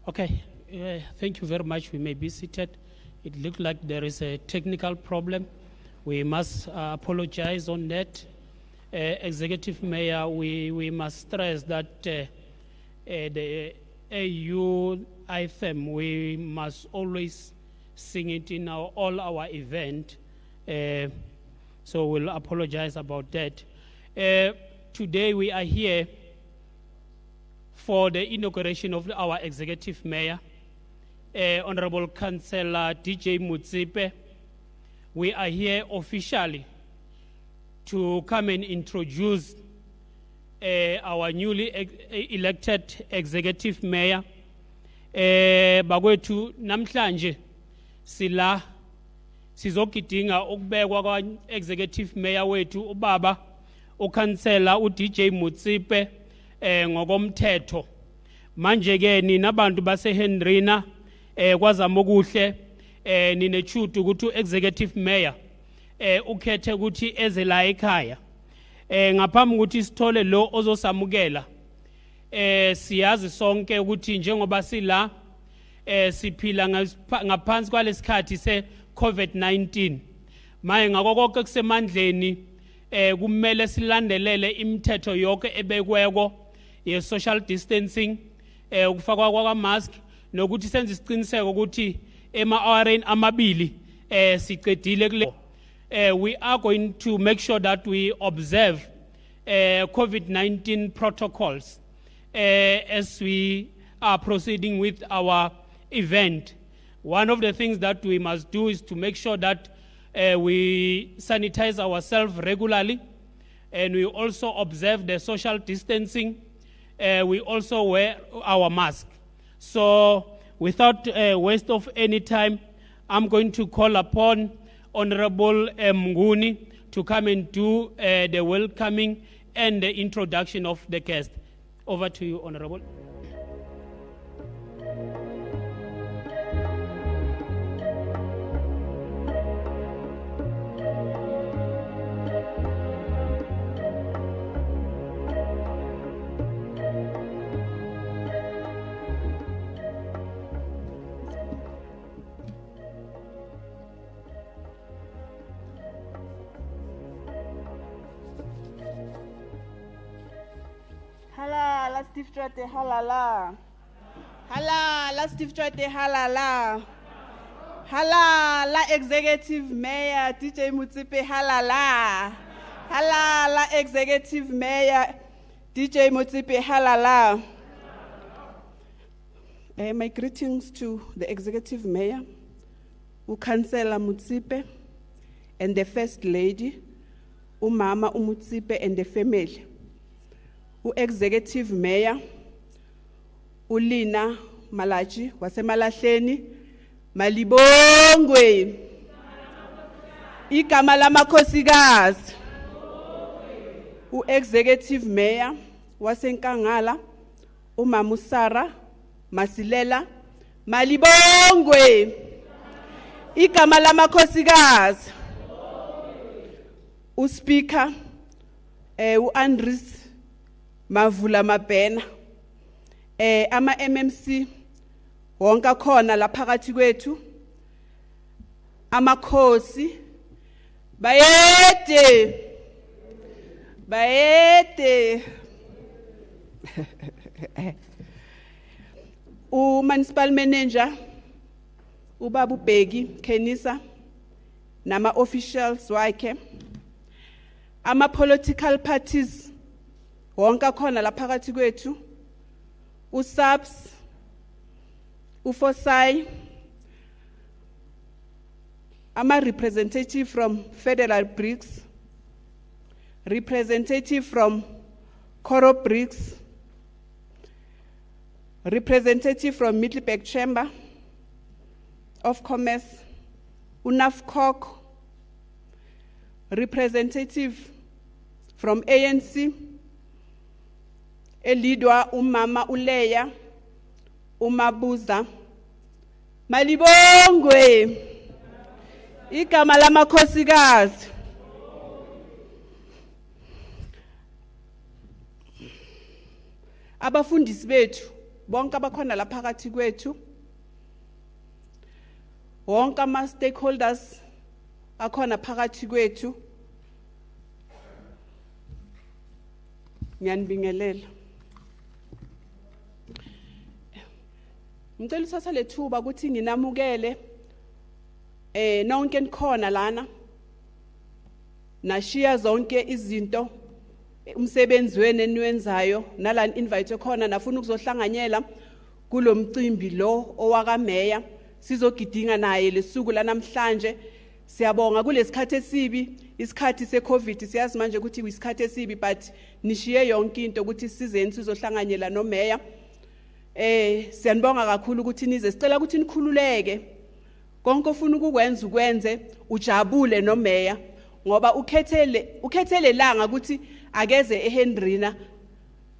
Okay, thank you very much. We may be seated. It looks like there is a technical problem. We must apologize on that. Executive Mayor, we must stress that the AU anthem, we must always sing it in all our event. So we'll apologize about that. Today we are here for the inauguration of our Executive Mayor, Honorable Councillor DJ Motsepe. We are here officially to come and introduce our newly elected Executive Mayor. Bagwethu namhlanje sila sizogidinga ukubekwa kwa Executive Mayor wethu ubaba uKhansela uDJ Motsepe ngokomthetho. Manje ke nina bantu base Hendrina kwazama okuhle ninethudu ukuthi Executive Mayor ukhethe ukuthi eze la ekhaya. Ngaphambi ukuthi sithole lo ozosamukela siyazi sonke ukuthi njengoba sila siphila ngaphansi kwalesikhathi se COVID-19 maye ngakho konke kusemandleni kumele silandelele imithetho yonke ebekweko ye social distancing ukufakwa kwa mask nokuthi senze isiqiniseko ukuthi ema-houreni amabili siqedile kule. We are going to make sure that we observe COVID-19 protocols as we are proceeding with our event. One of the things that we must do is to make sure that we sanitize ourselves regularly, and we also observe the social distancing. We also wear our mask. So without waste of any time, I'm going to call upon Honorable Mnguni to come and do the welcoming and the introduction of the guest. Over to you, Honorable. Halala, Tshwete, halala. Halala, Tshwete, halala. Halala, Executive Mayor DJ Motsepe, halala. Halala, Executive Mayor DJ Motsepe, halala. My greetings to the Executive Mayor, Councillor Motsepe, and the First Lady, Umama Motsepe and the family. Executive Mayor Ulina Malachi wasemalahleni malibongwe igama lamakhosikazi Executive Mayor wasenkangala uMama Sara Masilela malibongwe igama lamakhosikazi uSpeaker uAndris Mavula Mabhena ama MMC wonke khona la phakathi kwethu amakhosi bayede Municipal Manager ubaba uBheki Khenisa nama officials wakhe ama political parties wonke khona la phakathi kwethu uSAPS uFosai ama representative from Federal Bricks, representative from Coro Bricks, representative from Middleburg Chamber of Commerce, UNAFCOC, representative from ANC, elidwa umama uLeya uMabuza malibongwe igama lamakhosikazi abafundisi bethu bonke abakhona la phakathi kwethu, wonke ama stakeholders akhona phakathi kwethu, ngiyanibingelela. Ngicela uthatha lethuba ukuthi nginamukele nonke nikhona lana, nashiya zonke izinto umsebenzi wenu eniwenzayo nala invite khona, nafuna ukuzohlanganyela kulo mcimbi lo owaka Meya, sizogidinga naye lesuku lanamhlanje. Siyabonga kulesikhathi esibi, isikhathi seCovid, siyazi manje ukuthi isikhathi esibi, but nishiye yonke into ukuthi sizeni sizohlanganyela no Meya. Siyanibonga kakhulu ukuthi nize, sicela ukuthi nikhululeke konke ofuna ukukwenza ukwenze, ujabule no Meya, ngoba ukhethele langa ukuthi akeze eHendrina.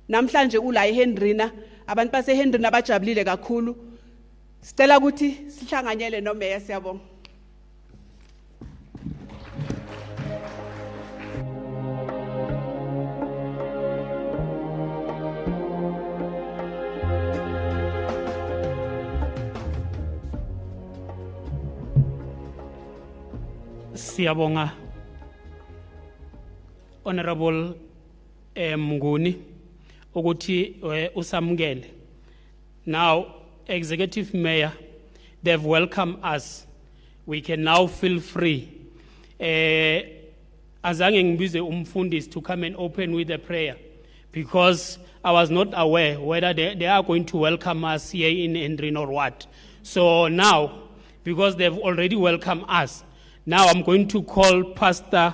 Namhlanje ula eHendrina, abantu base Hendrina abajabulile kakhulu. Sicela ukuthi sihlanganyele no Meya. Siyabonga. Siyabonga Honorable Mnguni ukuthi usamukele. Now Executive Mayor, they've welcomed us. We can now feel free. Azange ngibize umfundisi to come and open with a prayer, because I was not aware whether they are going to welcome us here in Hendrina or what. So now, because they've already welcomed us, now I'm going to call Pastor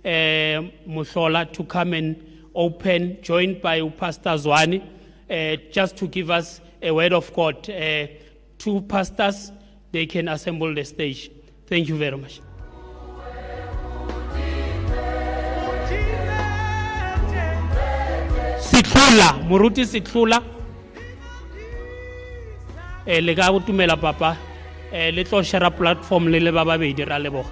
Mushola to come and open, joined by Pastor Zwani, just to give us a word of God. Two pastors, they can assemble the stage. Thank you very much. Sitlula, Muruti Sitlula. Le ka utumela papa. Le tlo share platform le baba be dira lebo.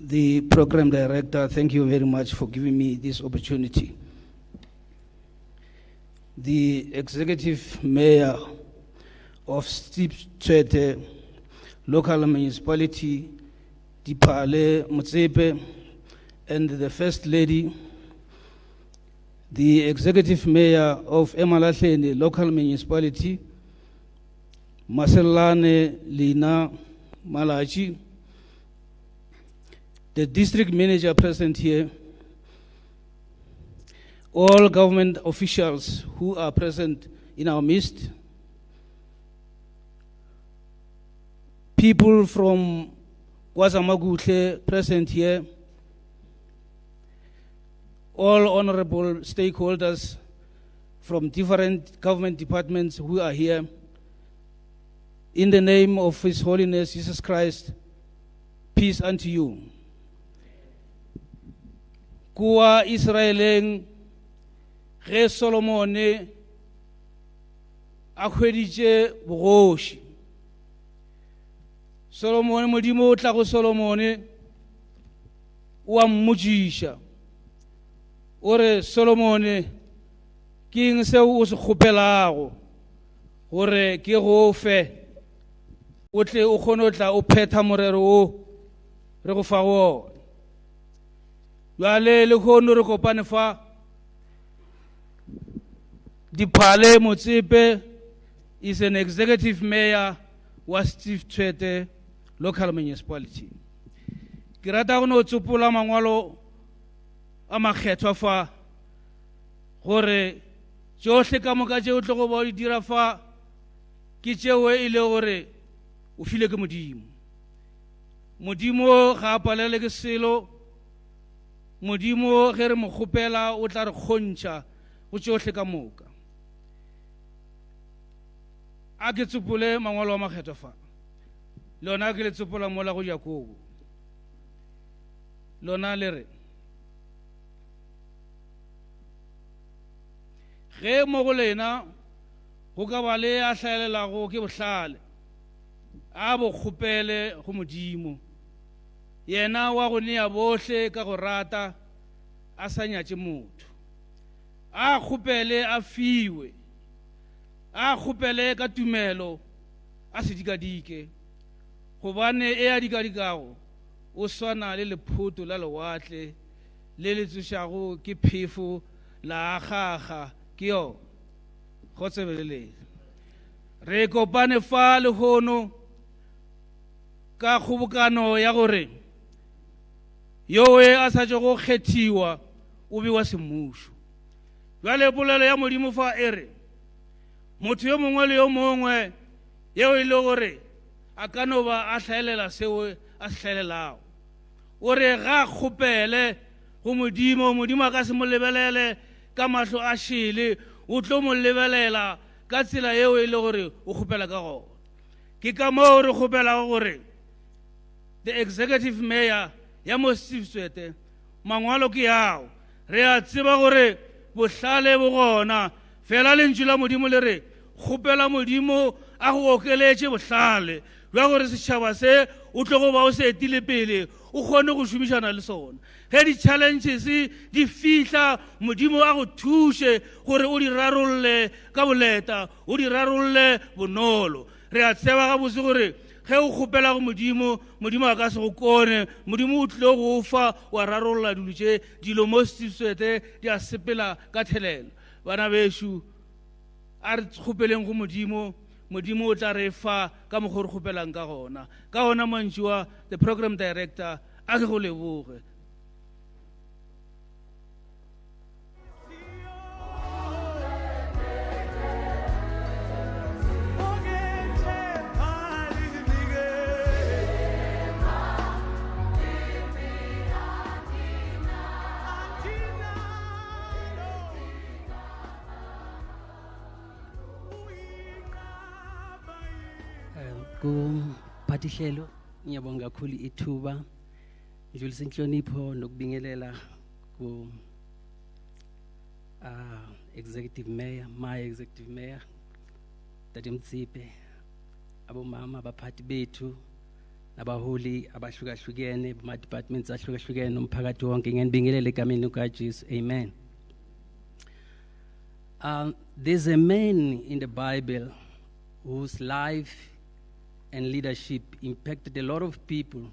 The program director, thank you very much for giving me this opportunity. The executive mayor of Tshwete local municipality, Diphala, Motsepe, and the first lady, the executive mayor of Emalahleni local municipality, Maselane Lina Malachi, the district manager present here, all government officials who are present in our midst, people from KwaZulu present here, all honorable stakeholders from different government departments who are here, in the name of His Holiness Jesus Christ, peace unto you. Kuwa Israeleng ge Solomone a khweditše bogoši. Solomone modimo o tla go Solomone o a mmotšiša. O re Solomone ke eng seo o se kgopelago gore ke go fe o tle o kgone o tla o phetha morero o re go fa go. Jwale le kgono re kopane fa Diphala Motsepe is an executive mayor wa Tshwete local municipality. Ke rata go no tsopola mangwalo a makgethwa fa gore tsohle ka moka tšeo tlo go ba di dira fa ke tšeo e le gore o file ke modimo. Modimo ga a palele ke selo, modimo ge re mo kgopela o tla re kgontšha go tšohle ka moka. A ke tsopole mangwalo a makgetho fa lona ke le tsopola mola go Jakobo, lona le re ge mo go lena go ka ba le a hlaelelago ke bohlale a bo kgopele go modimo, yena wa go nea bohle ka go rata a sa nyatše motho, a kgopele a fiwe, a kgopele ka tumelo a se dikadike, gobane e a dikadikago o swana le lephoto la lewatle le le tsošago ke phefo la akgaga ke yo go tsebelele. Re kopane fa lehono ka kgobokano ya gore yowe a sa tšo go kgethiwa o be wa semmušo. Jwale polelo ya modimo fa e re motho yo mongwe le yo mongwe yeo e le gore a ka no ba a hlaelela seo a se hlaelelago, o re ga kgopele go modimo, modimo a ka se mo lebelele ka mahlo a šele, o tlo mo lebelela ka tsela yeo e le gore o kgopela ka gona. Ke ka moo re kgopelago gore the executive mayor ya mo Tshwete mangwalo ke yao, re a tseba gore bohlale bo gona, fela lentšu la modimo le re kgopela modimo a go okeletše bohlale bja gore setšhaba se o tlo go ba o se etile pele o kgone go šomišana le sona. Ge di-challenges di fihla modimo a go thuše gore o di rarolle ka boleta, o di rarolle bonolo. Re a tseba gabotse gore ge o kgopela go modimo, modimo a ka se go kone, modimo o tlile go fa wa rarolla dilo tše dilo mo Tshwete di a sepela ka thelelo. Bana bešo a re kgopeleng go modimo, modimo o tla re fa ka mokgwa re kgopelang ka gona. Ka gona mantši wa the program director a ke go leboge. Kumphathihlelo ngiyabonga kakhulu ithuba njulisa inhlonipho nokubingelela ku executive mayor, my executive mayor Dade Motsepe, abomama abaphathi bethu nabaholi abahlukahlukene bama departments ahlukahlukene nomphakathi wonke ngiyanibingelela egameni likaJesu. Amen. There's a man in the Bible whose life and leadership impacted a lot of people,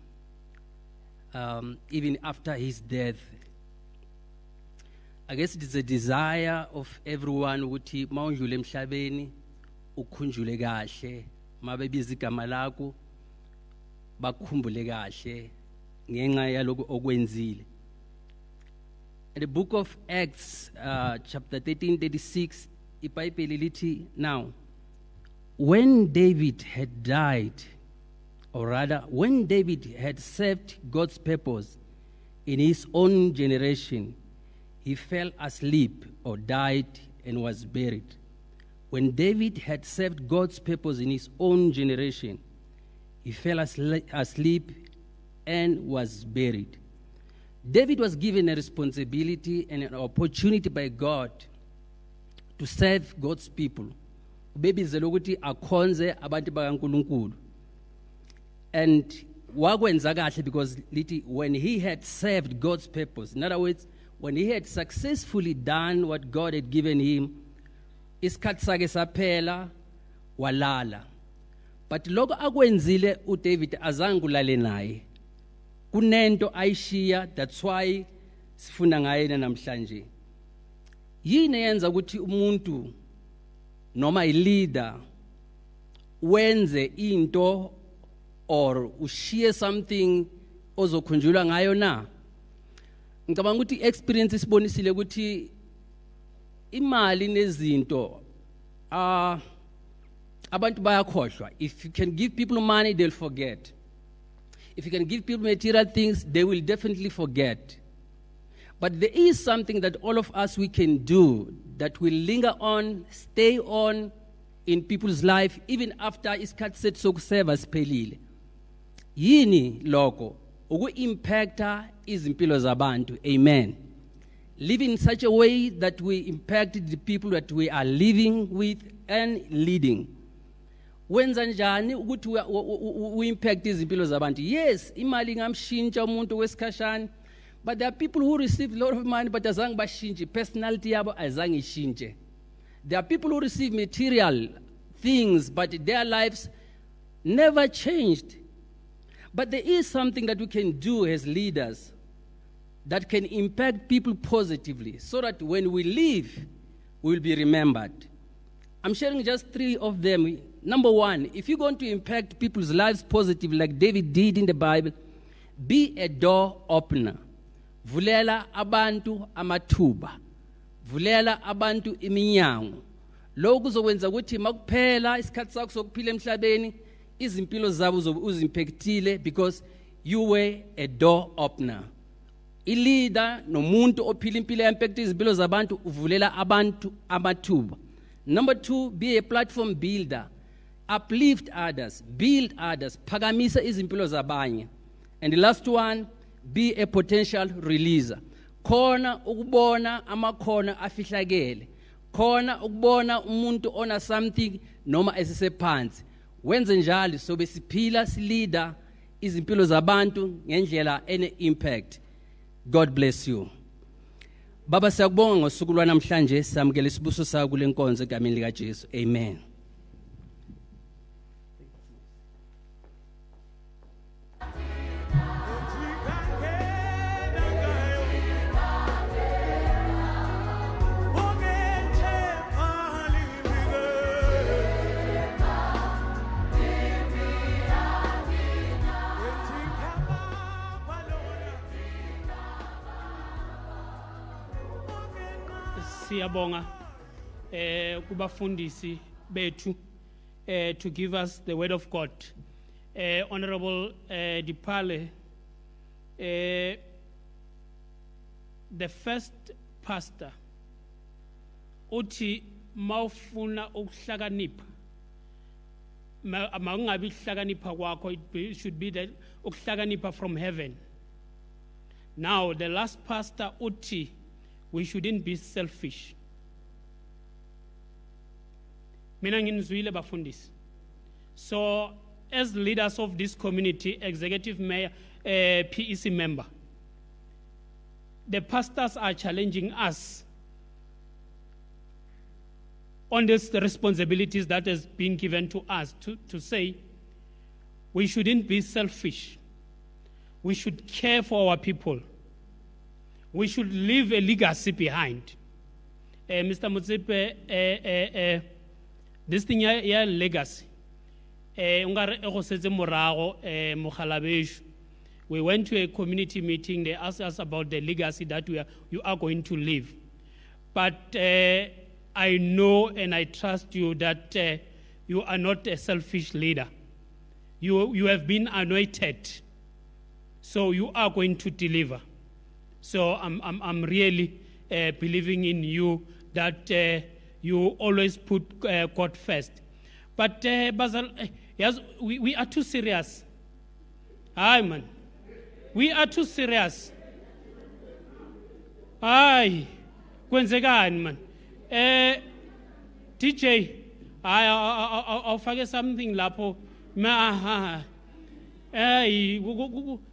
even after his death. I guess it is a desire of everyone ukuthi mawundlule emhlabeni ukhunjule kahle, mabebiza igama lakho bakhumbule kahle ngenxa yaloko okwenzile. In the book of Acts, chapter 13:36, iBhayibheli lithi, now when David had died, or rather, when David had served God's purpose in his own generation, he fell asleep or died and was buried. When David had served God's purpose in his own generation, he fell asleep and was buried. David was given a responsibility and an opportunity by God to serve God's people. Ubebizela ukuthi akhonze abantu bakaNkulunkulu. And wakwenza kahle because lithi when he had served God's purpose, in other words, when he had successfully done what God had given him, isikhathi sakhe saphela walala. But lokho akwenzile uDavid azange ulale naye. Kunento ayishiya, that's why sifuna ngaye namhlanje. Yini yenza ukuthi umuntu noma i-leader wenze into or ushiye something ozokhunjulwa ngayo na? Ngicabanga ukuthi experience isibonisile ukuthi imali nezinto abantu bayakhohlwa. If you can give people money, they'll forget. If you can give people material things, they will definitely forget. But there is something that all of us we can do that will linger on, stay on in people's life, even after isikhathi sethu sokuserva siphelile. Yini loko? Uku-impacta izimpilo zabantu. Amen. Live in such a way that we impact the people that we are living with and leading. Wenza njani ukuthi we-impact izimpilo zabantu? Yes, imali ingamshintsha umuntu wesikhashana, but there are people who receive a lot of money but azange bashintshe, personality yabo azange ishintshe. There are people who receive material things but their lives never changed. But there is something that we can do as leaders that can impact people positively so that when we leave, we will be remembered. I'm sharing just 3 of them. Number 1, if you're going to impact people's lives positively like David did in the Bible, be a door opener. Vulela abantu amathuba. Vulela abantu iminyango. Lokhu kuzokwenza ukuthi makuphela isikhathi sakho sokuphila emhlabeni, izimpilo zabo uzimpactile because you were a door opener. I-leader nomuntu ophila impilo yampacta izimpilo zabantu uvulela abantu amathuba. Number 2, be a platform builder. Uplift others, build others, phakamisa izimpilo zabanye. And the last one, be a potential releaser. Khona ukubona amakhono afihlakele. Khona ukubona umuntu ona something noma esisephansi. Wenze njalo sobe siphila sileader izimpilo zabantu ngendlela ene impact. God bless you. Baba siyakubonga ngosuku lwanamhlanje, samukela isibuso sakho kule nkonzo egameni lika Jesu. Amen. Siyabonga kubafundisi bethu to give us the word of God. Honorable Diphala, the first pastor uthi mawufuna ukuhlakanipha makungabi ukuhlakanipha kwakho, it should be that ukuhlakanipha from heaven. Now the last pastor uthi we shouldn't be selfish. Mina nginizwile bafundisi. So as leaders of this community, executive mayor, PEC member, the pastors are challenging us on the responsibilities that has been given to us to say we shouldn't be selfish. We should care for our people. We should leave a legacy behind. Mr. Motsepe, this thing here legacy. We went to a community meeting. They asked us about the legacy that you are going to leave. But I know and I trust you that you are not a selfish leader. You have been anointed, so you are going to deliver. So I'm really believing in you that you always put God first. But Basil, yes, we are too serious. Aye, man. We are too serious. Aye, kwenzekani man. DJ, I'll forget something lapho.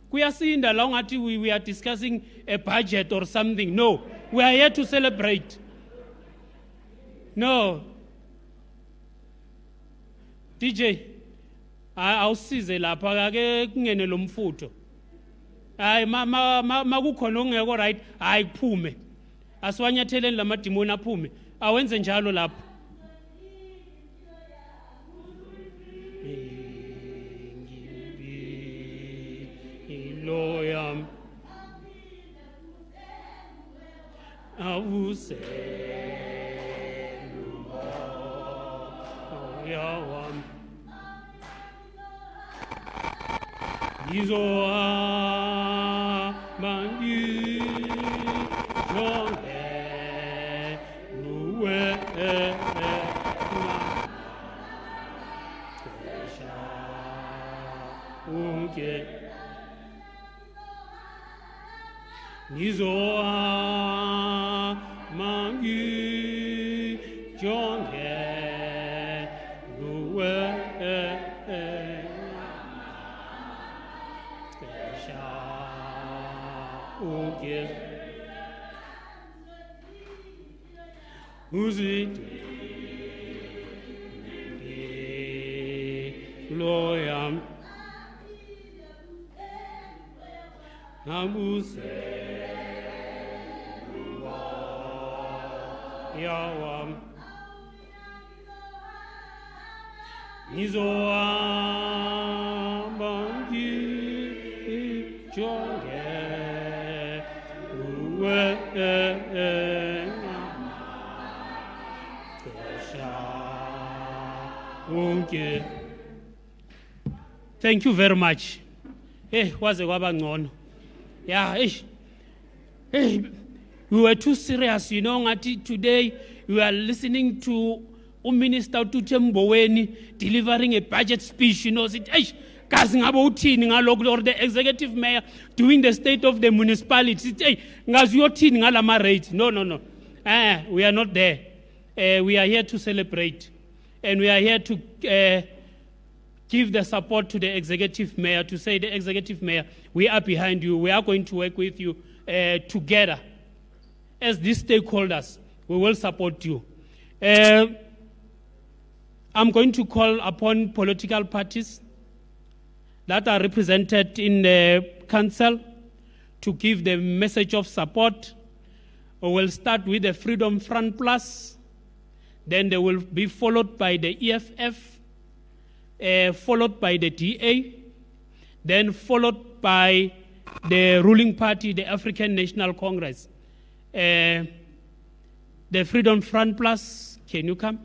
Kuyasinda long until we are discussing a budget or something. No, we are here to celebrate. No. DJ, awusize lapha ake kungene lo mfutho. Hayi makukhona ongekho right, hayi kuphume. Asiwanyatheleni lamadimoni aphume. Awenze njalo lapha. Loyam awuse yawam izo mandi jonke luwe unke nizoa mangi jonke luwe unke Uzit Loyam Namuse Yawam Nizoam Bangi Jonge Okay. Thank you very much. Hey, was a yeah, hey, we were too serious, you know. Today we are listening to Minister Tutemboweni delivering a budget speech, you know. Or the executive mayor doing the state of the municipality. No. We are not there. We are here to celebrate. And we are here to give the support to the executive mayor, to say, the executive mayor, we are behind you. We are going to work with you together. As these stakeholders, we will support you. I'm going to call upon political parties that are represented in the council to give the message of support. We will start with the Freedom Front Plus. Then they will be followed by the EFF, followed by the DA, then followed by the ruling party, the African National Congress. The Freedom Front Plus, can you come?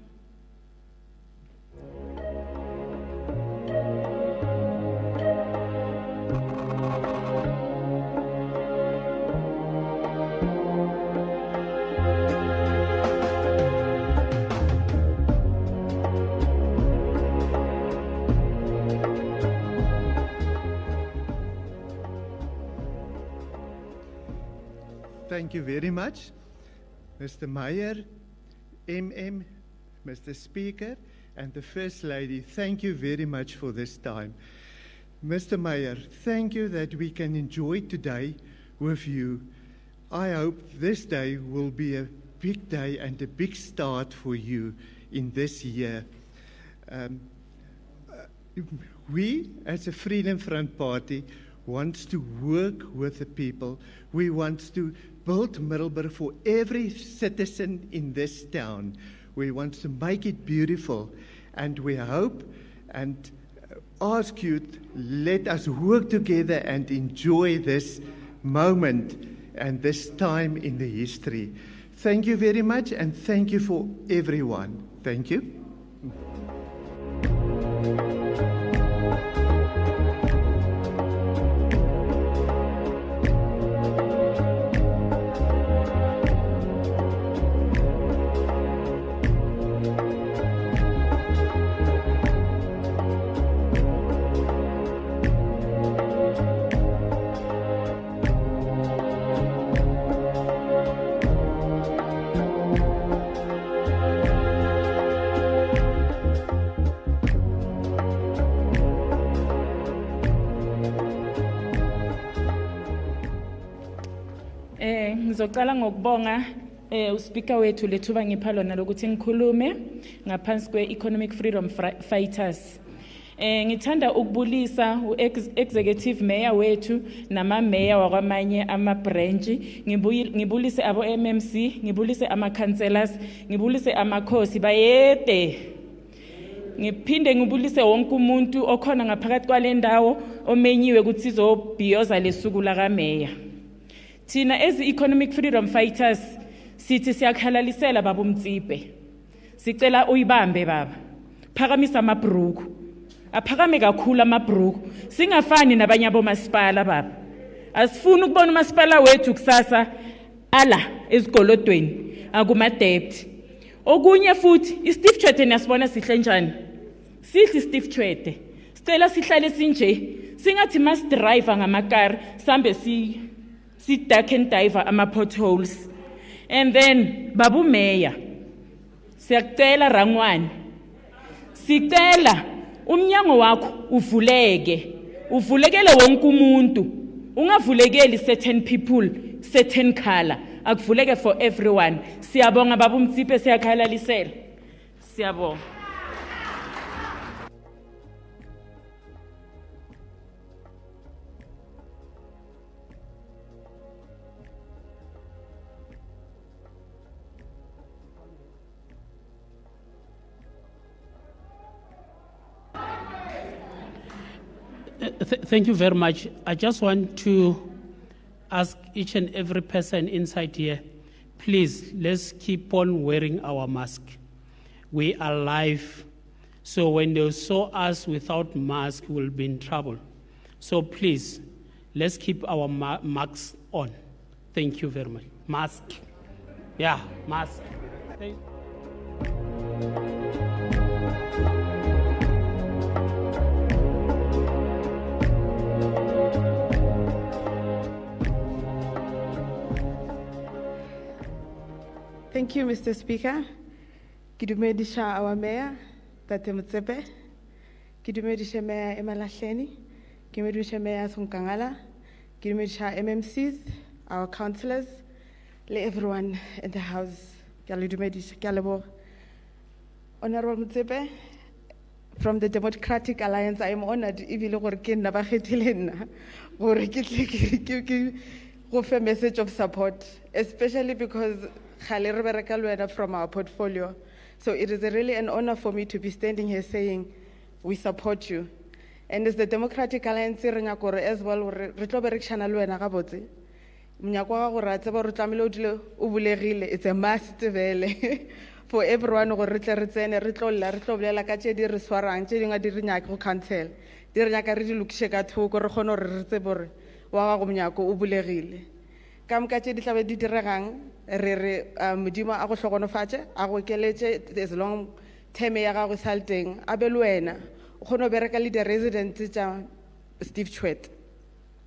Thank you very much, Mr. Meyer, MM, Mr. Speaker, and the First Lady. Thank you very much for this time. Mr. Meyer, thank you that we can enjoy today with you. I hope this day will be a big day and a big start for you in this year. We, as a Freedom Front Party, wants to work with the people. We want to build Middelburg for every citizen in this town. We want to make it beautiful, and we hope and ask you to let us work together and enjoy this moment and this time in the history. Thank you very much, and thank you for everyone. Thank you. Ngizocala ngokubonga uSpeaker wethu lethuba ngipha lona lokuthi ngikhulume ngaphansi kwe-Economic Freedom Fighters. Ngithanda ukubulisa u-executive mayor wethu nama-mayor wakwamanye ama-branch. Ngibulise abo-MMC, ngibulise ama-councillors, ngibulise amakhosi bayede. Ngiphinde ngibulise wonke umuntu okhona ngaphakathi kwale ndawo omenyiwe ukuthi sizobhiyoza lesuku lakameya. Thina as Economic Freedom Fighters sithi siyakhalalisela baba Motsepe. Sicela uyibambe baba. Phakamisa amabruku. Aphakame kakhulu amabruku. Singafani nabanye abomasipala baba. Asifuni ukubona umasipala wethu kusasa ala ezikolodweni akuma-debt. Okunye futhi i-Steve Tshwete niyasibona sihle njani? Sihle i-Steve Tshwete. Sicela sihlale sinje, singathi mas-driver ngamakari, sambe si-duck and dive ama-potholes. And then, Babu Mayor, siyakucela Rangwane, sicela umnyango wakho uvulekele wonke umuntu, ungavulekeli certain people, certain color, akuvuleke for everyone. Siyabonga Babu Motsepe, siyakhalalisela. Siyabonga. Thank you very much. I just want to ask each and every person inside here, please, let's keep on wearing our mask. We are live, so when they saw us without mask, we'll be in trouble. So please, let's keep our masks on. Thank you very much. Mask. Yeah, mask. Thank you, Mr. Speaker. Kidumedisha our Mayor, Tate Motsepe. Kidumedisha Mayor Emalahleni. Kidumedisha Mayor Sunkangala. Kidumedisha MMCs, our councillors, everyone in the House. Kidumedisha Kalebo. Honorable Motsepe, from the Democratic Alliance, I am honored if you look at Nabakhetilena or a message of support, especially because from our portfolio. So it is really an honor for me to be standing here saying, we support you. And as the Democratic Alliance as well, it's a must for everyone kam ka tse di tlabe di diregang re re modimo a go hlogonofatse a go keletse as long term ya gago salteng a be le wena o kgone bereka le the residents tsa Steve Tshwete,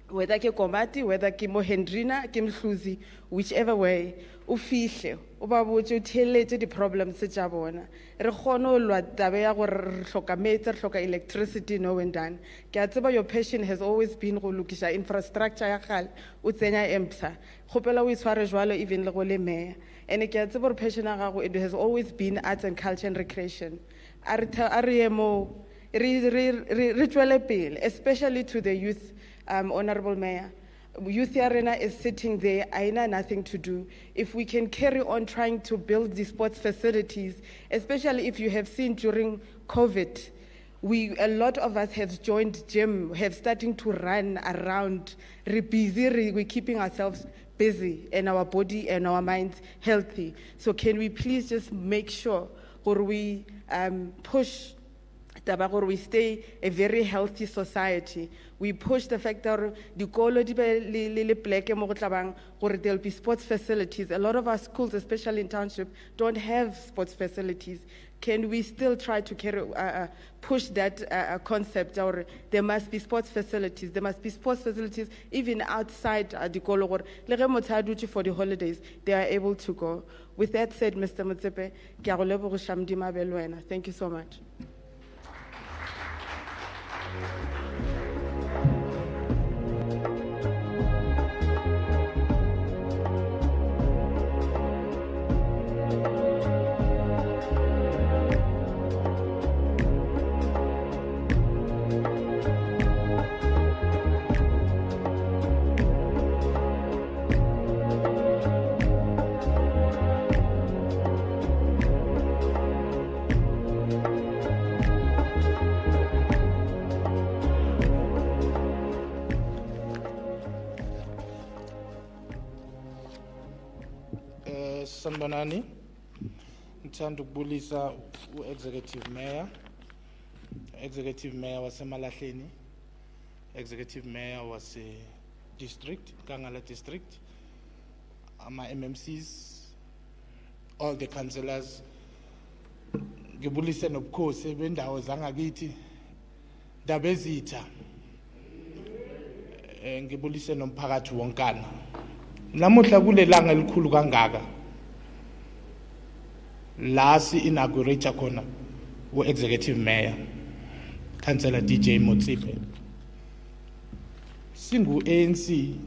whether ke Komati, whether ke mo Hendrina, ke Mhluzi, whichever way o fihle o ba botse o theletse di problems tsa bona re kgone o lwa tabe ya gore re hloka metsi re hloka electricity no when done. Ke a tseba your passion has always been go lokisha infrastructure ya gale o tsenya empsa gopela o itshware jwalo even le go le mayor, and ke a tseba gore passion ya gago it has always been arts and culture and recreation. A re mo re tswele pele, especially to the youth. Honorable Mayor, Youth Arena is sitting there, I know nothing to do. If we can carry on trying to build the sports facilities, especially if you have seen during COVID, a lot of us have joined gym, have starting to run around, we're busy, we're keeping ourselves busy and our body and our minds healthy. So can we please just make sure or we push we stay a very healthy society. We push the fact that there'll be sports facilities. A lot of our schools, especially in township, don't have sports facilities. Can we still try to push that concept? Or there must be sports facilities. There must be sports facilities even outside the Cllr. For the holidays, they are able to go. With that said, Mr. Motsepe, thank you so much. Sanibonani, ngithanda ukubulisa u-Executive Mayor waseMalahleni, Executive Mayor wase District, Kangala District, MMCs, all the councillors. Ngibulise nobukhosi bendawo zangakithi dabezitha. Ngibulise nomphakathi wonkana. Namuhla kule langa elikhulu kangaka. La si inaugurate khona executive mayor Councillor DJ Motsepe. Singu ANC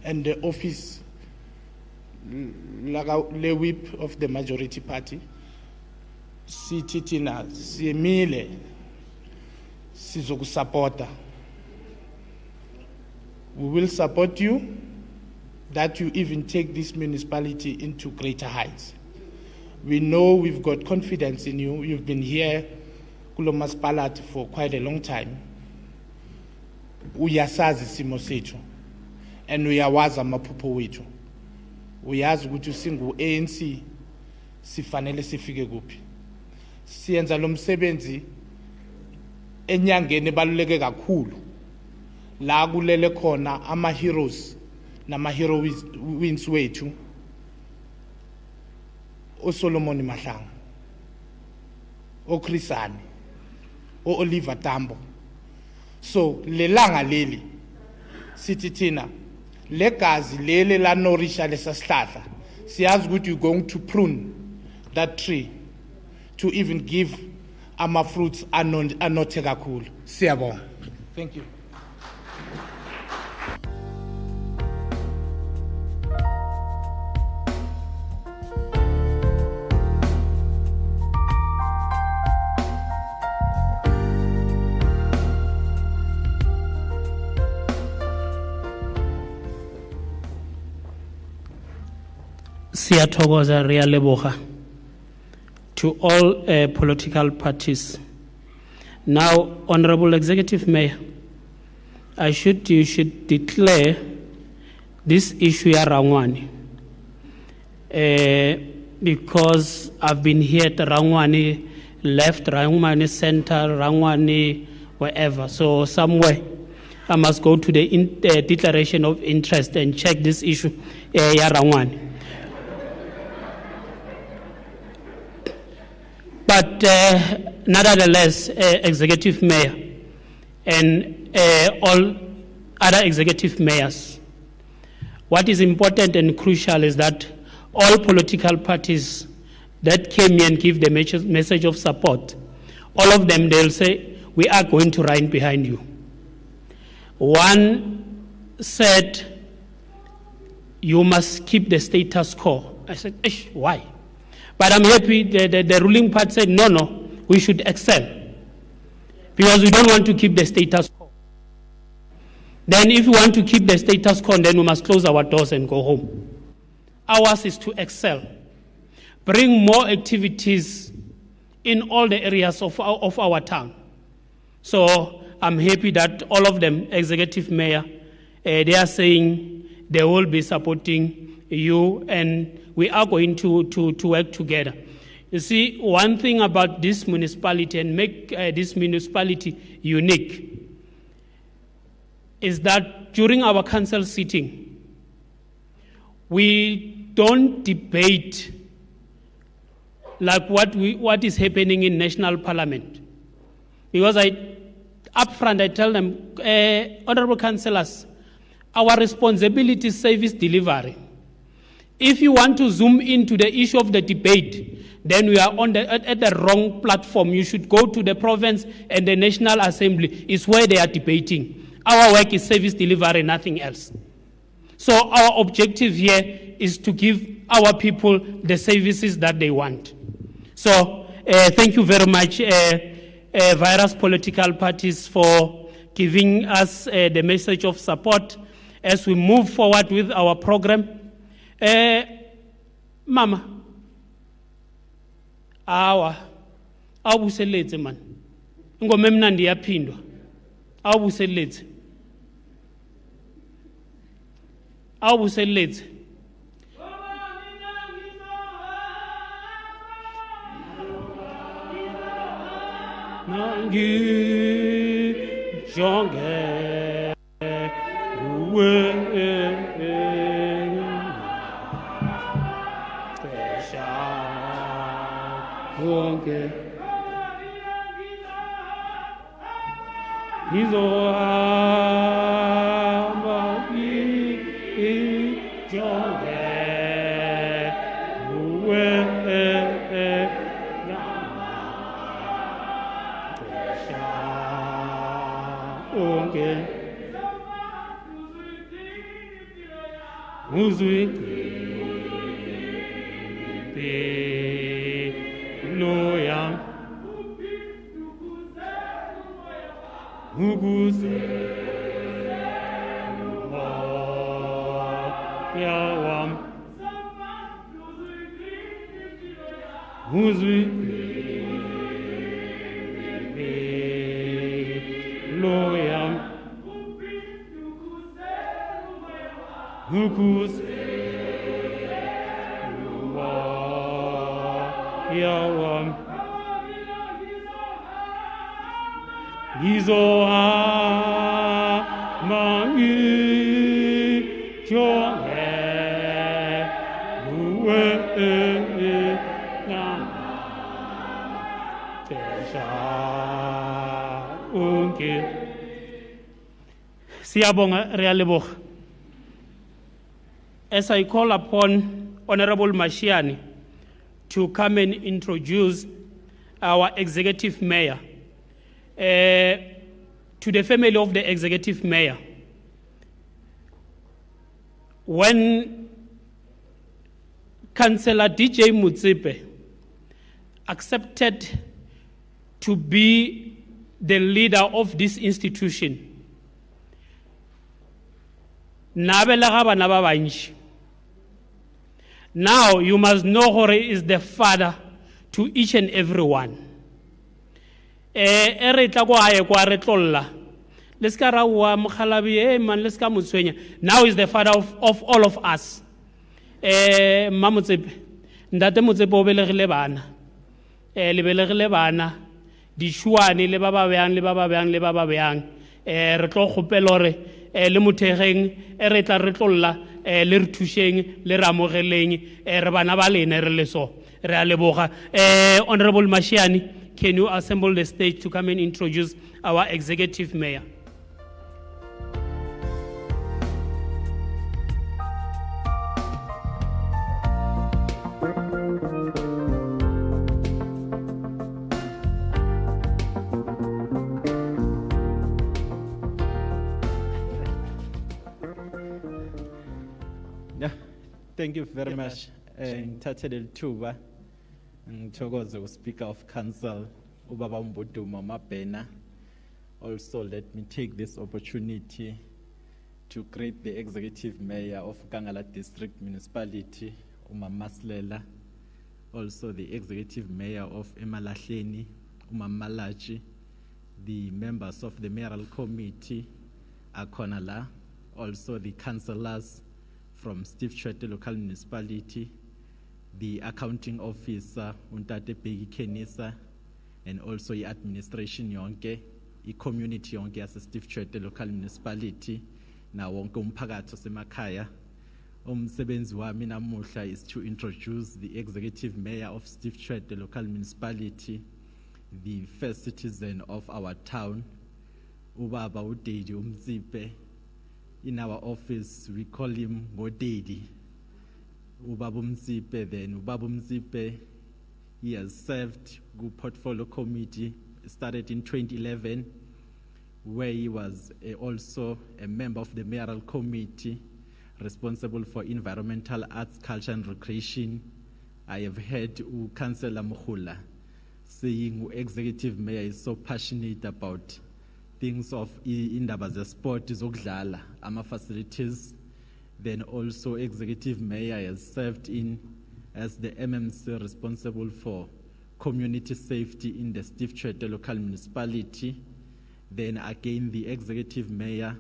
and the office le whip of the majority party. Sititina simile sizokusupporta. We will support you that you even take this municipality into greater heights. We know we've got confidence in you. You've been here, Municipality, for quite a long time. Uyasazi simo sethu, and uyawazi amaphupho wethu. Uyazi ukuthi singu ANC sifanele sifike kuphi. Siyenza lo msebenzi enyangeni ebaluleke kakhulu. La kulele khona ama heroes nama heroines wethu. Solomon Mahlang, Chrisani, Oliver Tambo. So lelanga leli sitithina legazi lele la nourisha lesasihlahla siyazi ukuthi you're going to prune that tree to even give ama fruits anothe kakhulu. Siyabonga. Thank you. Siyathokoza Rialeboga to all political parties. Now, Honorable Executive Mayor, you should declare this issue ya Rangwane, because I've been here at Rangwane left, Rangwane center, Rangwane wherever. So somewhere I must go to the declaration of interest and check this issue ya Rangwane. But nonetheless, Executive Mayor and all other executive mayors, what is important and crucial is that all political parties that came here and give the message of support, all of them, they'll say, we are going to ride behind you. One said, you must keep the status quo. I said, why? But I'm happy the ruling part said, no, we should excel. Because we don't want to keep the status quo. Then if we want to keep the status quo, then we must close our doors and go home. Ours is to excel. Bring more activities in all the areas of our town. So I'm happy that all of them, Executive Mayor, they are saying they will be supporting you, and we are going to work together. You see, one thing about this municipality and make this municipality unique is that during our council sitting, we don't debate like what is happening in national parliament. Because up front I tell them, honorable councillors, our responsibility is service delivery. If you want to zoom into the issue of the debate, then we are at the wrong platform. You should go to the province and the National Assembly. It's where they are debating. Our work is service delivery, nothing else. So our objective here is to give our people the services that they want. So thank you very much, various political parties, for giving us the message of support as we move forward with our program. Mama, awubuseletse man. Ngome mnandi yaphindwa. Awubuseletse. Awubuseletse. Nangi jonge wonke ngizohamba ngijonge kuwe wonke uzwi Loya Uguze Yawam Uzwi Loyam Uguze Yawam Gizohamba ngijonge kuwe wonke. Siyabonga, re a leboga. As I call upon Honorable Mashiane to come and introduce our executive mayor, to the family of the executive mayor. When Councillor DJ Motsepe accepted to be the leader of this institution, now you must know Hore is the father to each and every one. Now is the father of all of us. Motsepe, ndate Motsepe o belegile bana. Le belegile bana. Di shuane le ba bang le ba bang le ba bang. Re tlo kgopela hore le mothegeng re tla re tlolla le re thusheng le ra mogeleng re bana ba lena re le so. Re a leboga. Honorable Mashiane, can you assemble the stage to come and introduce our executive mayor? Yeah, thank you very much. Ngithathe leli thuba ngithokoze uSpeaker of Council ubaba Mbuduma Mabhena. Also, let me take this opportunity to greet the Executive Mayor of Kangala District Municipality, Maslela. Also, the Executive Mayor of Emalahleni, Malachi. The members of the Mayoral Committee, Akonala. Also, the councillors from Tshwete Local Municipality, the accounting officer, Untate Begi Kenisa, and also the administration yonke, the community yonke as Tshwete Local Municipality, na wonke umphakathi osemakhaya. Umsebenzi wami namuhla is to introduce the executive mayor of Tshwete Local Municipality, the first citizen of our town, Ubaba Udedi Motsepe. In our office, we call him Godedi. Ubaba Motsepe, then Ubaba Motsepe, he has served good portfolio committee, started in 2011, where he was also a member of the mayoral committee, responsible for environmental arts, culture and recreation. I have heard Councillor Mukhula saying executive mayor is so passionate about things of indaba ze-sport zokudlala, ama-facilities. Then also executive mayor has served in as the MMC responsible for community safety in the Tshwete Local Municipality. Then again the executive mayor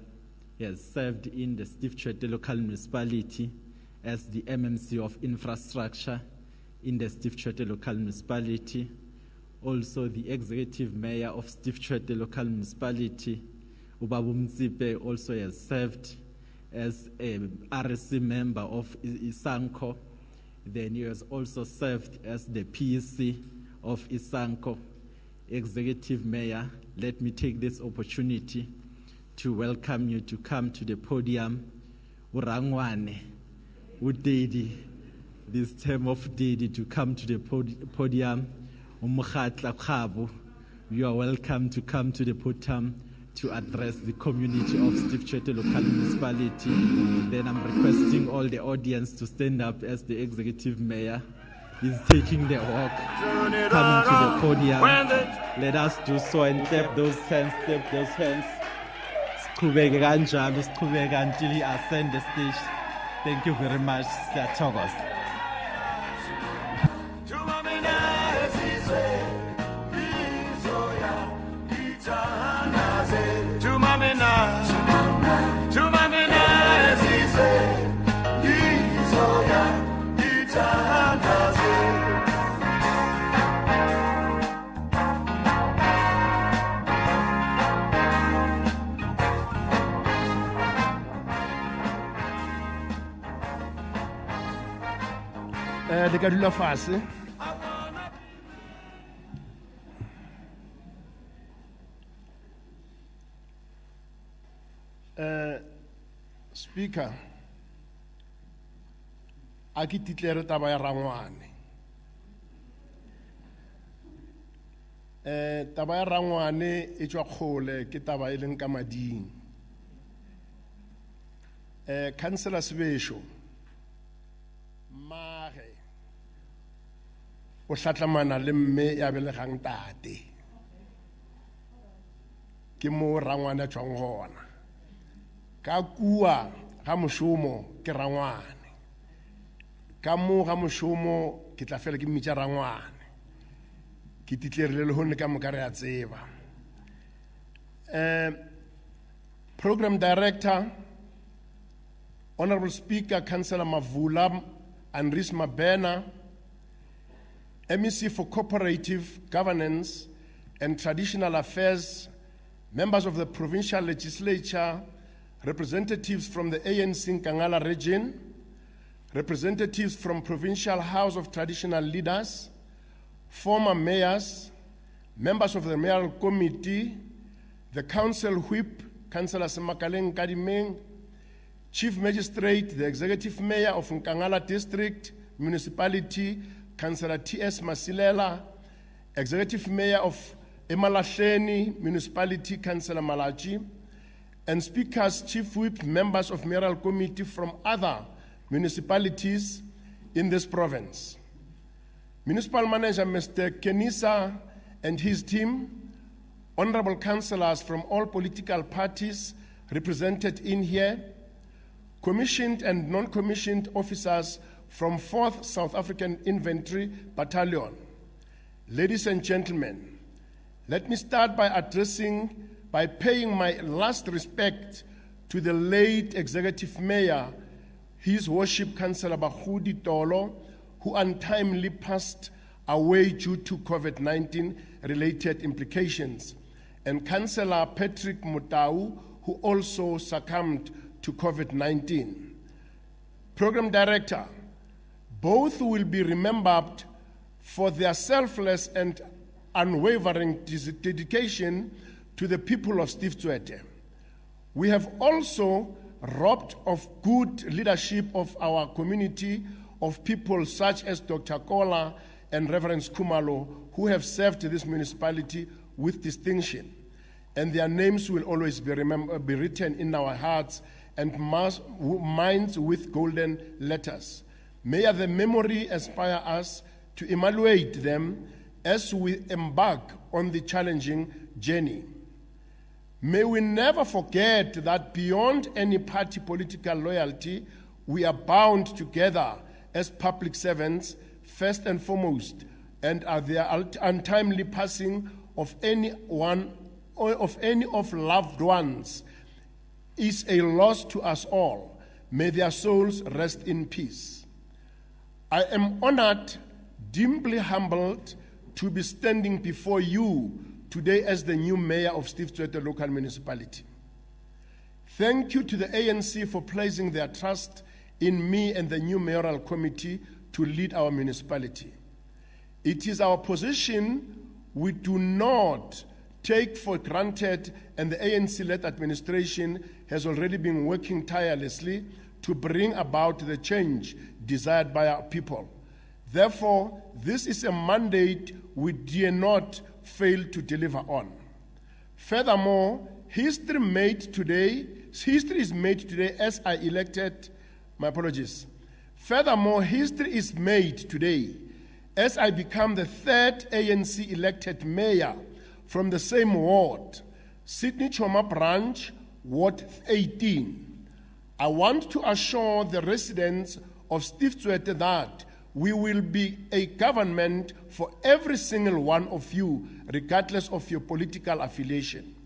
has served in the Tshwete Local Municipality as the MMC of infrastructure in the Tshwete Local Municipality. Also the executive mayor of Tshwete Local Municipality, Ubaba Motsepe, also has served as a RSC member of Isanco, Then he has also served as the PEC of Isanko, Executive Mayor. Let me take this opportunity to welcome you to come to the podium. Urangwane, Udedi, this term of Dedi, to come to the podium. Umukhatla Khabu, you are welcome to come to the podium to address the community of Tshwete local municipality. Then I'm requesting all the audience to stand up as the executive mayor is taking the walk, coming to the podium. Let us do so and clap those hands, clap those hands. Siqhubeke kanjalo, siqhubeke until he ascend the stage. Thank you very much. Siyathokoza. Le ka dula fatshe. Speaker, a ke titlere taba ya Rangwane. Taba ya Rangwane e tswa kgole ke taba e leng ka mading. Councillor Sebesho mare o hlatlamana le mme ya belegang tate ke mo Rangwane a tswang gona ka kua ga moshomo ke Rangwane ka mo ga moshomo ke tla fela ke mmitsa Rangwane ke titlerile le hone ka moka re a tseba. Program Director, Honorable Speaker, Councillor Mavula and Risma Bena, MEC for Cooperative Governance and Traditional Affairs, members of the Provincial Legislature, representatives from the ANC Nkangala region, representatives from Provincial House of Traditional Leaders, former mayors, members of the Mayoral Committee, the Council Whip, Councillor Semakaleng Kadimeng, Chief Magistrate, the Executive Mayor of Nkangala District, Municipality, Councillor T.S. Masilela, Executive Mayor of Emalahleni Municipality, Councillor Malachi, and Speakers, Chief Whip, members of Mayoral Committee from other municipalities in this province. Municipal Manager Mr. Kenisa and his team, honorable councillors from all political parties represented in here, commissioned and non-commissioned officers from 4th South African Infantry Battalion. Ladies and gentlemen, let me start by paying my last respect to the late Executive Mayor, His Worship Councillor Bahudi Tolo, who untimely passed away due to COVID-19 related implications, and Councillor Patrick Mutau, who also succumbed to COVID-19. Program Director, both will be remembered for their selfless and unwavering dedication to the people of Tshwete. We have also robbed of good leadership of our community of people such as Dr. Cllr and Reverend Kumalo, who have served this municipality with distinction, and their names will always be written in our hearts and minds with golden letters. May the memory inspire us to emulate them as we embark on the challenging journey. May we never forget that beyond any party political loyalty, we are bound together as public servants, first and foremost, and at the untimely passing of any of loved ones is a loss to us all. May their souls rest in peace. I am honored, deeply humbled to be standing before you today as the new mayor of Tshwete local municipality. Thank you to the ANC for placing their trust in me and the new mayoral committee to lead our municipality. It is our position we do not take for granted, and the ANC-led administration has already been working tirelessly to bring about the change desired by our people. Therefore, this is a mandate we dare not fail to deliver on. Furthermore, history is made today as I elected, my apologies. Furthermore, history is made today as I become the third ANC elected mayor from the same ward, Sydney Choma branch, Ward 18. I want to assure the residents of Tshwete that we will be a government for every single one of you, regardless of your political affiliation.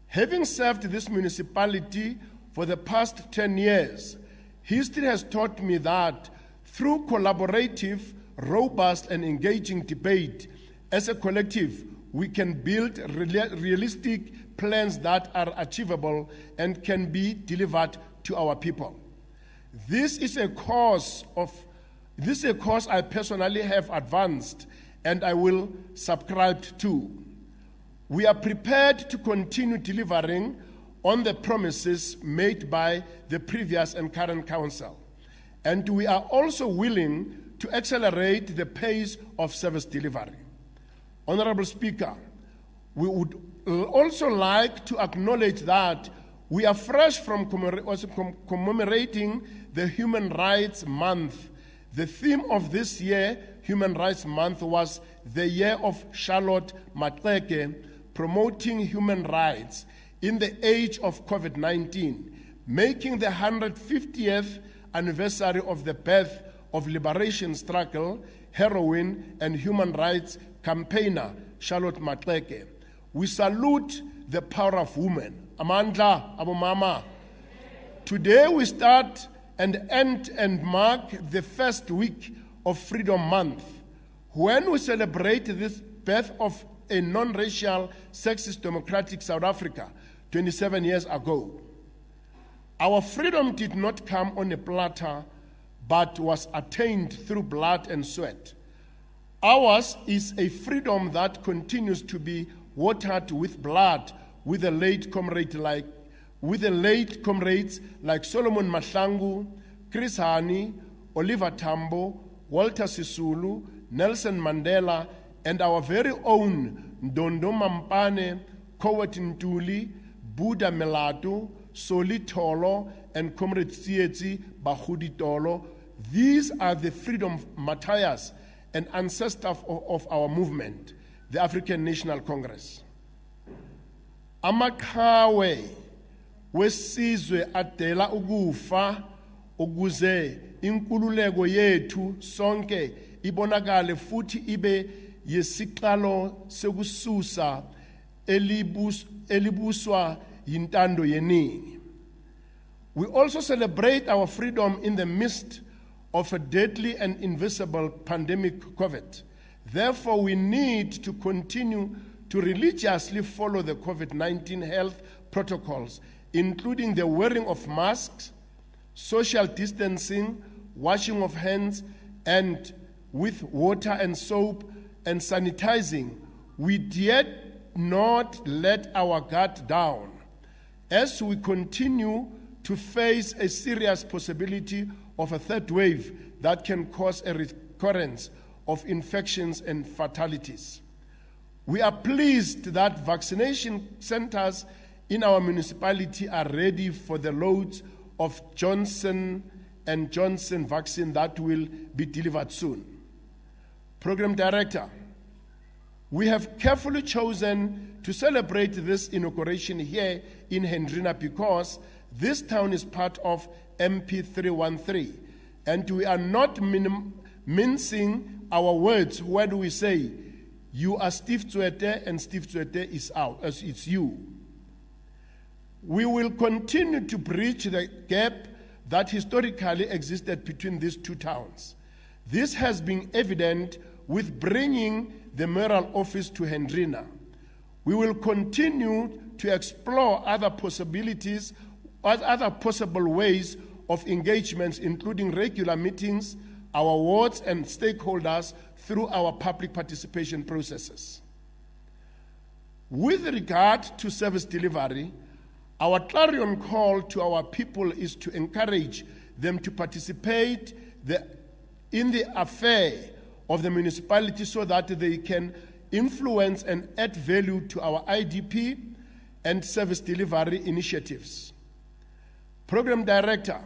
Having served this municipality for the past 10 years, history has taught me that through collaborative, robust, and engaging debate, as a collective, we can build realistic plans that are achievable and can be delivered to our people. This is a course I personally have advanced and I will subscribe to. We are prepared to continue delivering on the promises made by the previous and current council, and we are also willing to accelerate the pace of service delivery. Honorable Speaker, we would also like to acknowledge that we are fresh from commemorating the Human Rights Month. The theme of this year, Human Rights Month, was the year of Charlotte Motsepe, promoting human rights in the age of COVID-19, making the 150th anniversary of the birth of liberation struggle, heroine, and human rights campaigner, Charlotte Motsepe. We salute the power of women. Amandla, Abomama. Today we start and end and mark the first week of Freedom Month, when we celebrate this birth of a non-racial, sexist, democratic South Africa 27 years ago. Our freedom did not come on a platter, but was attained through blood and sweat. Ours is a freedom that continues to be watered with blood with the late comrades like Solomon Mahlangu, Chris Hani, Oliver Tambo, Walter Sisulu, Nelson Mandela, and our very own Ndondo Mampane, Kowet Ntuli, Buddha Melatu, Soli Tolo, and Comrade Tsietsi Bahudi Tolo. These are the freedom martyrs and ancestors of our movement, the African National Congress. Amakhawe wesizwe adela ukufa ukuze inkululeko yethu sonke ibonakale futhi ibe yesiqalo sekususa elibuswa yintando yeningi. We also celebrate our freedom in the midst of a deadly and invisible pandemic COVID. Therefore, we need to continue to religiously follow the COVID-19 health protocols, including the wearing of masks, social distancing, washing of hands, and with water and soap, and sanitizing. We dare not let our guard down as we continue to face a serious possibility of a third wave that can cause a recurrence of infections and fatalities. We are pleased that vaccination centers in our municipality are ready for the loads of Johnson & Johnson vaccine that will be delivered soon. Program Director, we have carefully chosen to celebrate this inauguration here in Hendrina because this town is part of MP 313, and we are not mincing our words when we say, you are Tshwete and Tshwete is out, as it's you. We will continue to bridge the gap that historically existed between these two towns. This has been evident with bringing the mayoral office to Hendrina. We will continue to explore other possible ways of engagements, including regular meetings, our wards and stakeholders through our public participation processes. With regard to service delivery, our clarion call to our people is to encourage them to participate in the affair of the municipality so that they can influence and add value to our IDP and service delivery initiatives. Program Director,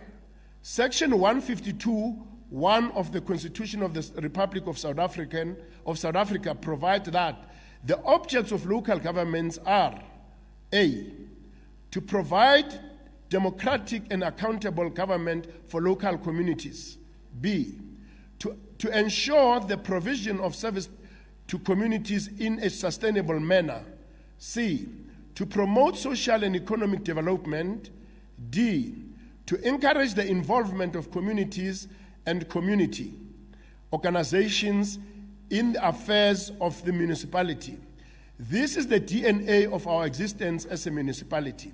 Section 152(1) of the Constitution of the Republic of South Africa provides that the objects of local governments are A, to provide democratic and accountable government for local communities. B, to ensure the provision of service to communities in a sustainable manner. C, to promote social and economic development. D, to encourage the involvement of communities and community organizations in the affairs of the municipality. This is the DNA of our existence as a municipality.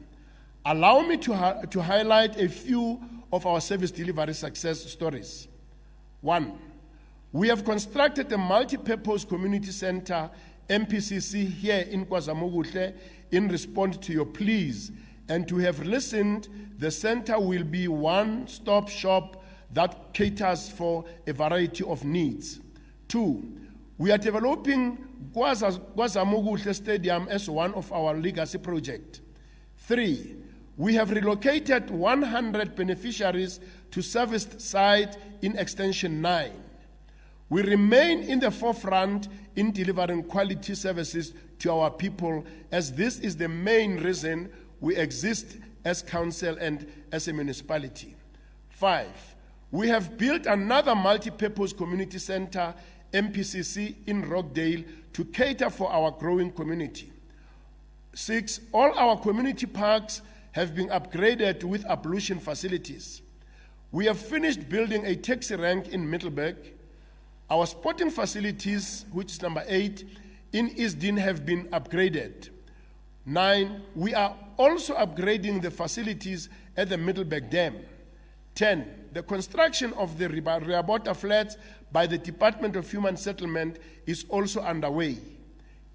Allow me to highlight a few of our service delivery success stories. 1, we have constructed a multi-purpose community center, MPCC, here in KwaZulu-Natal in response to your pleas, and to have listened. The center will be one-stop shop that caters for a variety of needs. 2, we are developing KwaZulu-Natal Stadium as one of our legacy projects. 3, we have relocated 100 beneficiaries to serviced site in Extension 9. We remain in the forefront in delivering quality services to our people, as this is the main reason we exist as council and as a municipality. 5, we have built another multi-purpose community center, MPCC, in Rockdale to cater for our growing community. 6, all our community parks have been upgraded with ablution facilities. We have finished building a taxi rank in Middelburg. Our sporting facilities, which is number 8, in Eastdean have been upgraded. 9, we are also upgrading the facilities at the Middelburg Dam. 10, the construction of the Reabota flats by the Department of Human Settlement is also underway.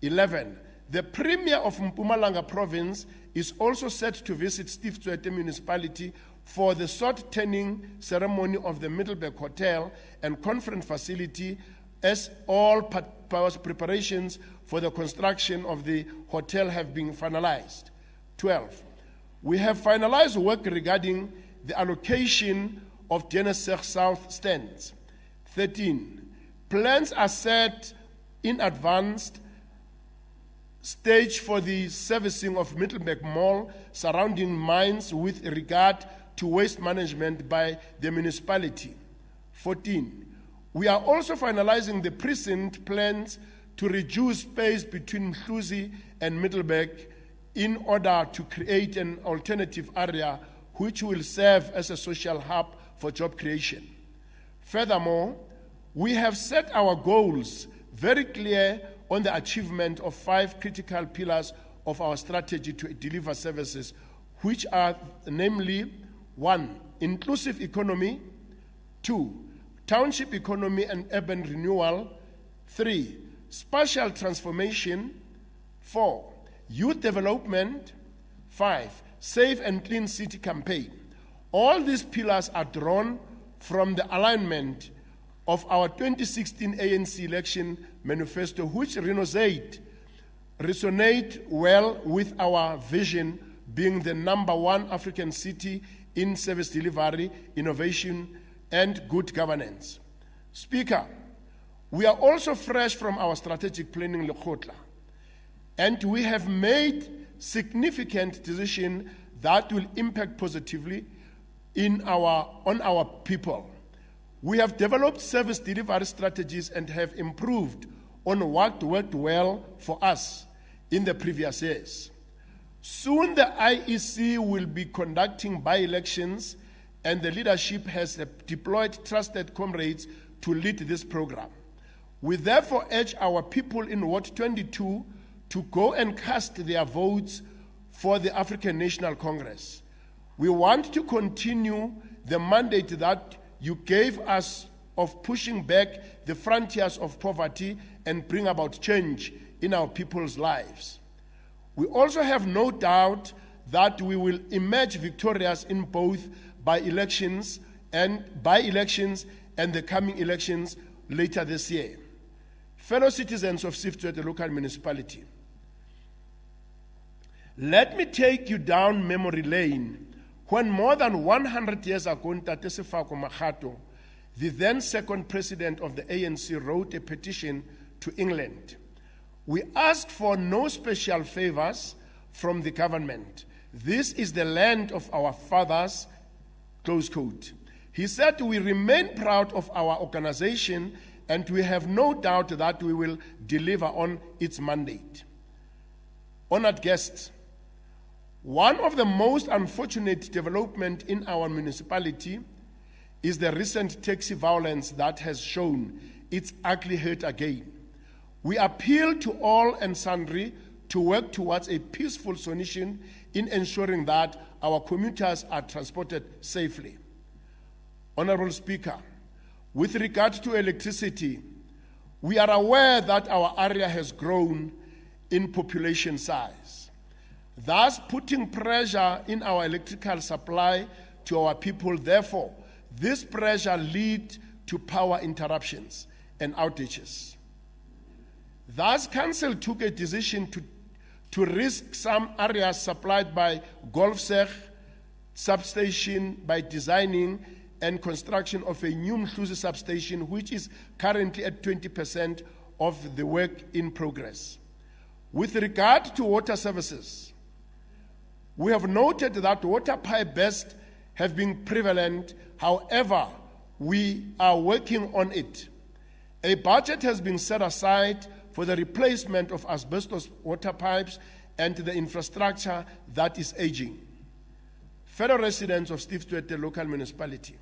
11, the Premier of Mpumalanga Province is also set to visit Tshwete Municipality for the sword-turning ceremony of the Middelburg Hotel and Conference Facility, as all preparations for the construction of the hotel have been finalized. 12, we have finalized work regarding the allocation of Genesec South stands. 13, plans are set in advanced stage for the servicing of Middelburg Mall surrounding mines with regard to waste management by the municipality. 14, we are also finalizing the precinct plans to reduce space between Mhluzi and Middelburg in order to create an alternative area which will serve as a social hub for job creation. Furthermore, we have set our goals very clear on the achievement of 5 critical pillars of our strategy to deliver services, which are namely: 1, inclusive economy; 2, township economy and urban renewal; 3, spatial transformation; 4, youth development; 5, safe and clean city campaign. All these pillars are drawn from the alignment of our 2016 ANC election manifesto, which resonate well with our vision being the #1 African city in service delivery, innovation, and good governance. Speaker, we are also fresh from our strategic planning lekgotla, and we have made significant decisions that will impact positively on our people. We have developed service delivery strategies and have improved on what worked well for us in the previous years. Soon the IEC will be conducting by-elections, and the leadership has deployed trusted comrades to lead this program. We therefore urge our people in Ward 22 to go and cast their votes for the African National Congress. We want to continue the mandate that you gave us of pushing back the frontiers of poverty and bring about change in our people's lives. We also have no doubt that we will emerge victorious in both by-elections and the coming elections later this year. Fellow citizens of Tshwete local municipality, let me take you down memory lane when more than 100 years ago, Ntate Sefako Makgato, the then second president of the ANC, wrote a petition to England. We asked for no special favors from the government. This is the land of our fathers, close quote. He said, we remain proud of our organization and we have no doubt that we will deliver on its mandate. Honored guests, one of the most unfortunate developments in our municipality is the recent taxi violence that has shown its ugly head again. We appeal to all and sundry to work towards a peaceful solution in ensuring that our commuters are transported safely. Honorable Speaker, with regard to electricity, we are aware that our area has grown in population size, thus putting pressure in our electrical supply to our people. Therefore, this pressure leads to power interruptions and outages. Thus, Council took a decision to risk some areas supplied by Golfseg substation by designing and construction of a new Mhluzi substation, which is currently at 20% of the work in progress. With regard to water services, we have noted that water pipe bursts have been prevalent. However, we are working on it. A budget has been set aside for the replacement of asbestos water pipes and the infrastructure that is aging. Fellow residents of Tshwete local municipality,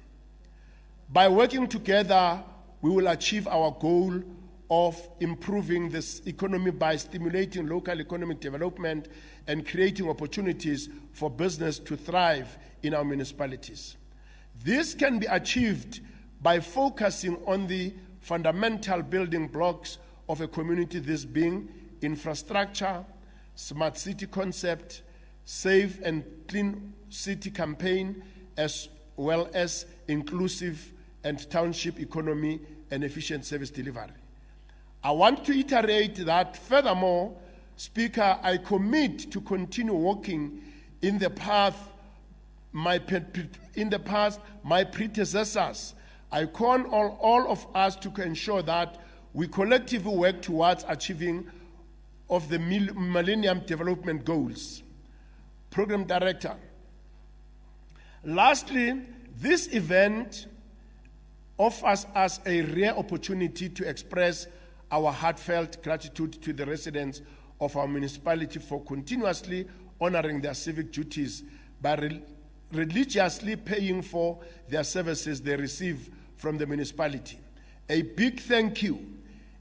by working together, we will achieve our goal of improving this economy by stimulating local economic development and creating opportunities for business to thrive in our municipalities. This can be achieved by focusing on the fundamental building blocks of a community, this being infrastructure, smart city concept, safe and clean city campaign, as well as inclusive and township economy and efficient service delivery. I want to iterate that, furthermore, Speaker, I commit to continue walking in the path my predecessors. I call on all of us to ensure that we collectively work towards achieving of the Millennium Development Goals. Program Director. Lastly, this event offers us a rare opportunity to express our heartfelt gratitude to the residents of our municipality for continuously honoring their civic duties by religiously paying for their services they receive from the municipality. A big thank you.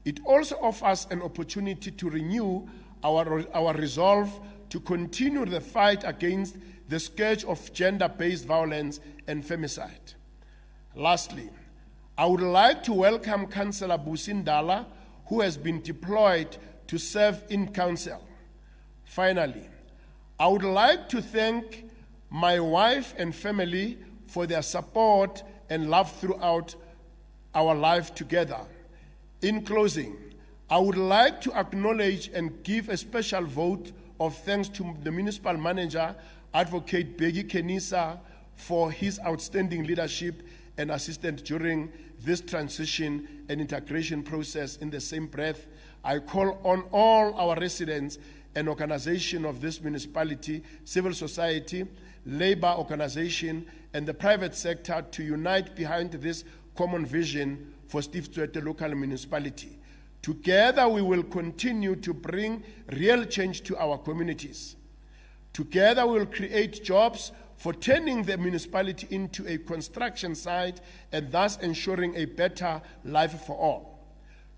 It also offers an opportunity to renew our resolve to continue the fight against the scourge of gender-based violence and femicide. Lastly, I would like to welcome Councillor Busindala, who has been deployed to serve in council. Finally, I would like to thank my wife and family for their support and love throughout our life together. In closing, I would like to acknowledge and give a special vote of thanks to the municipal manager, Advocate Begi Kenisa, for his outstanding leadership and assistance during this transition and integration process. In the same breath, I call on all our residents and organizations of this municipality, civil society, labor organization, and the private sector to unite behind this common vision for Tshwete local municipality. Together, we will continue to bring real change to our communities. Together, we will create jobs for turning the municipality into a construction site and thus ensuring a better life for all.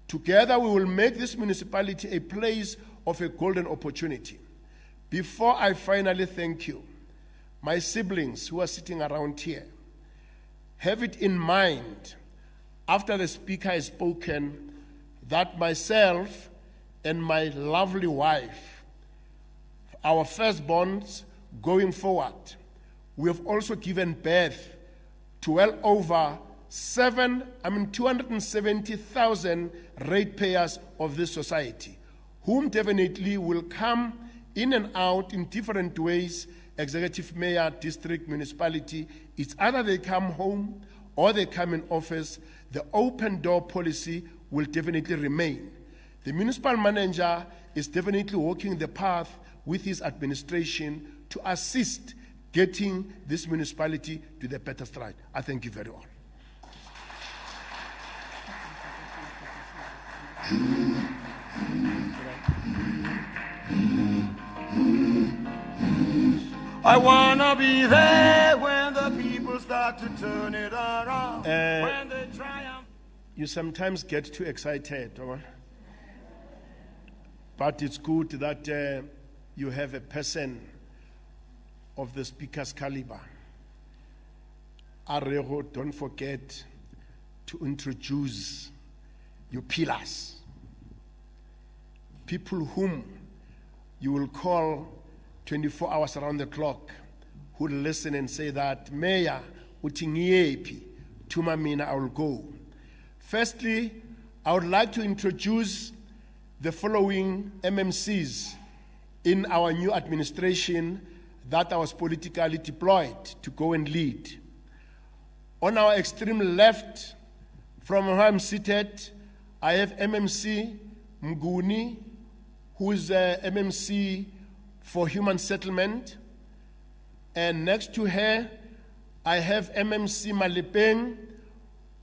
Together, we will make this municipality a place of a golden opportunity. Before I finally thank you, my siblings who are sitting around here, have it in mind, after the speaker has spoken, that myself and my lovely wife, our firstborns going forward, we have also given birth to well over 270,000 ratepayers of this society, whom definitely will come in and out in different ways, executive mayor, district, municipality. It's either they come home or they come in office. The open door policy will definitely remain. The municipal manager is definitely walking the path with his administration to assist getting this municipality to the better stride. I thank you very much. I wanna be there when the people start to turn it around. When they triumph. You sometimes get too excited, but it's good that you have a person of the speaker's caliber. Arego, don't forget to introduce your pillars, people whom you will call 24 hours around the clock, who will listen and say that, Mayor, utingiyepi, tuma mina, I will go. Firstly, I would like to introduce the following MMCs in our new administration that I was politically deployed to go and lead. On our extreme left, from where I'm seated, I have MMC Mguni, who is MMC for Human Settlement. And next to her, I have MMC Malipeng,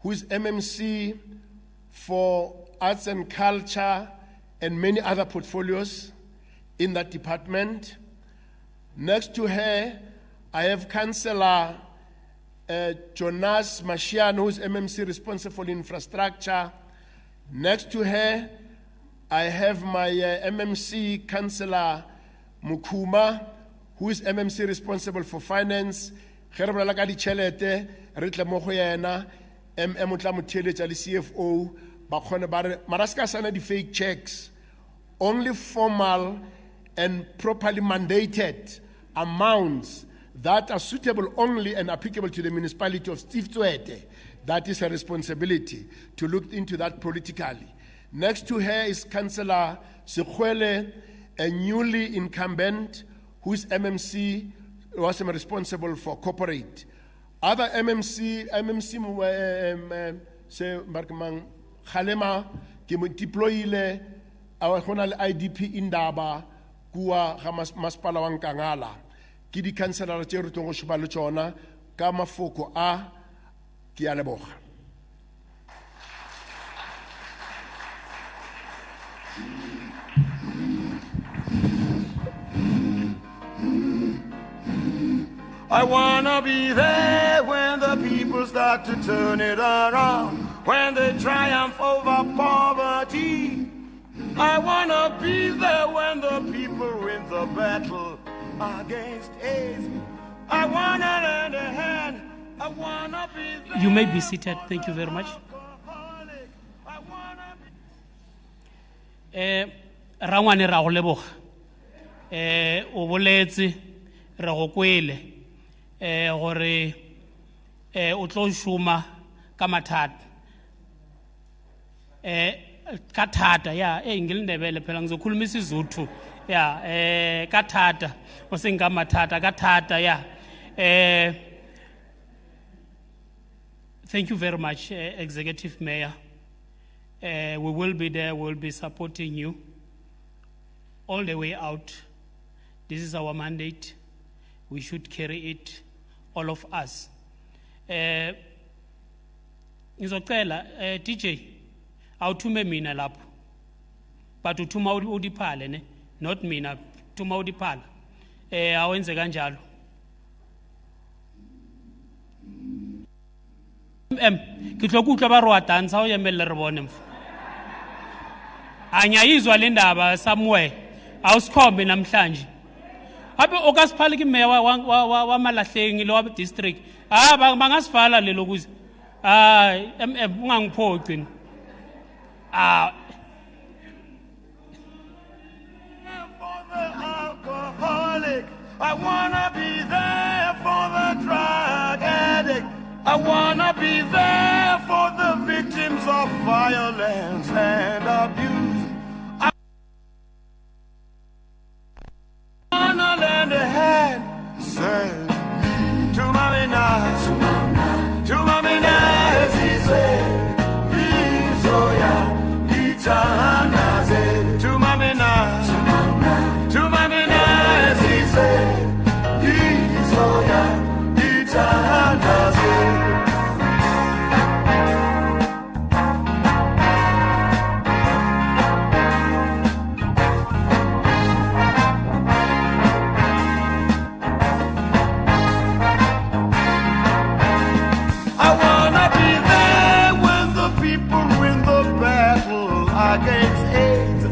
who is MMC for Arts and Culture and many other portfolios in that department. Next to her, I have Councillor Jonas Mashian, who is MMC responsible for infrastructure. Next to her, I have my MMC Councillor Mukuma, who is MMC responsible for finance. CFO, Maraska sana di fake checks, only formal and properly mandated amounts that are suitable only and applicable to the municipality of Tshwete. That is her responsibility to look into that politically. Next to her is Councillor Tshwete, a newly incumbent who is MMC, was responsible for corporate. Other MMC se Markman Khalema ke mo deployile our IDP indaba kua ga masipala wa Nkangala ke di councilor tse re tlo go shiba le tsona ka mafoko a ke a leboga. I wanna be there when the people start to turn it around, when they triumph over poverty. I wanna be there when the people win the battle against AIDS. I wanna lend a hand. I wanna be there. You may be seated. Thank you very much. Rangwane ra go leboga. O boletse re go kwele. Gore o tlo shuma ka mathata ka thata ya ngilindebele phela ngizokhuluma isiZulu ya ka thata o seng ka mathata ka thata ya thank you very much Executive Mayor. We will be there, we'll be supporting you all the way out. This is our mandate. We should carry it, all of us. Ngizocela DJ awuthume mina lapho, but uthuma uDiphala ne, not mina, thuma uDiphala. Awenze kanjalo. Ke tlokutla ba roa dansa o yemelle re bone mfu. Anyayizwa le ndaba somewhere. Awusikhombe namhlanje. Abe okasiphala ke mayor wa Malahleng lo wa district bangasifala lelo kuze ungangiphoci. For the alcoholic, I wanna be there for the drug addict. I wanna be there for the victims of violence and abuse. I wanna lend a hand, say, to Mommy Nas, to Mommy Nas, he said, he's oh yeah, he's to Mommy Nas, to Mommy Nas, he said, he's oh yeah, he's I wanna be there when the people win the battle against AIDS.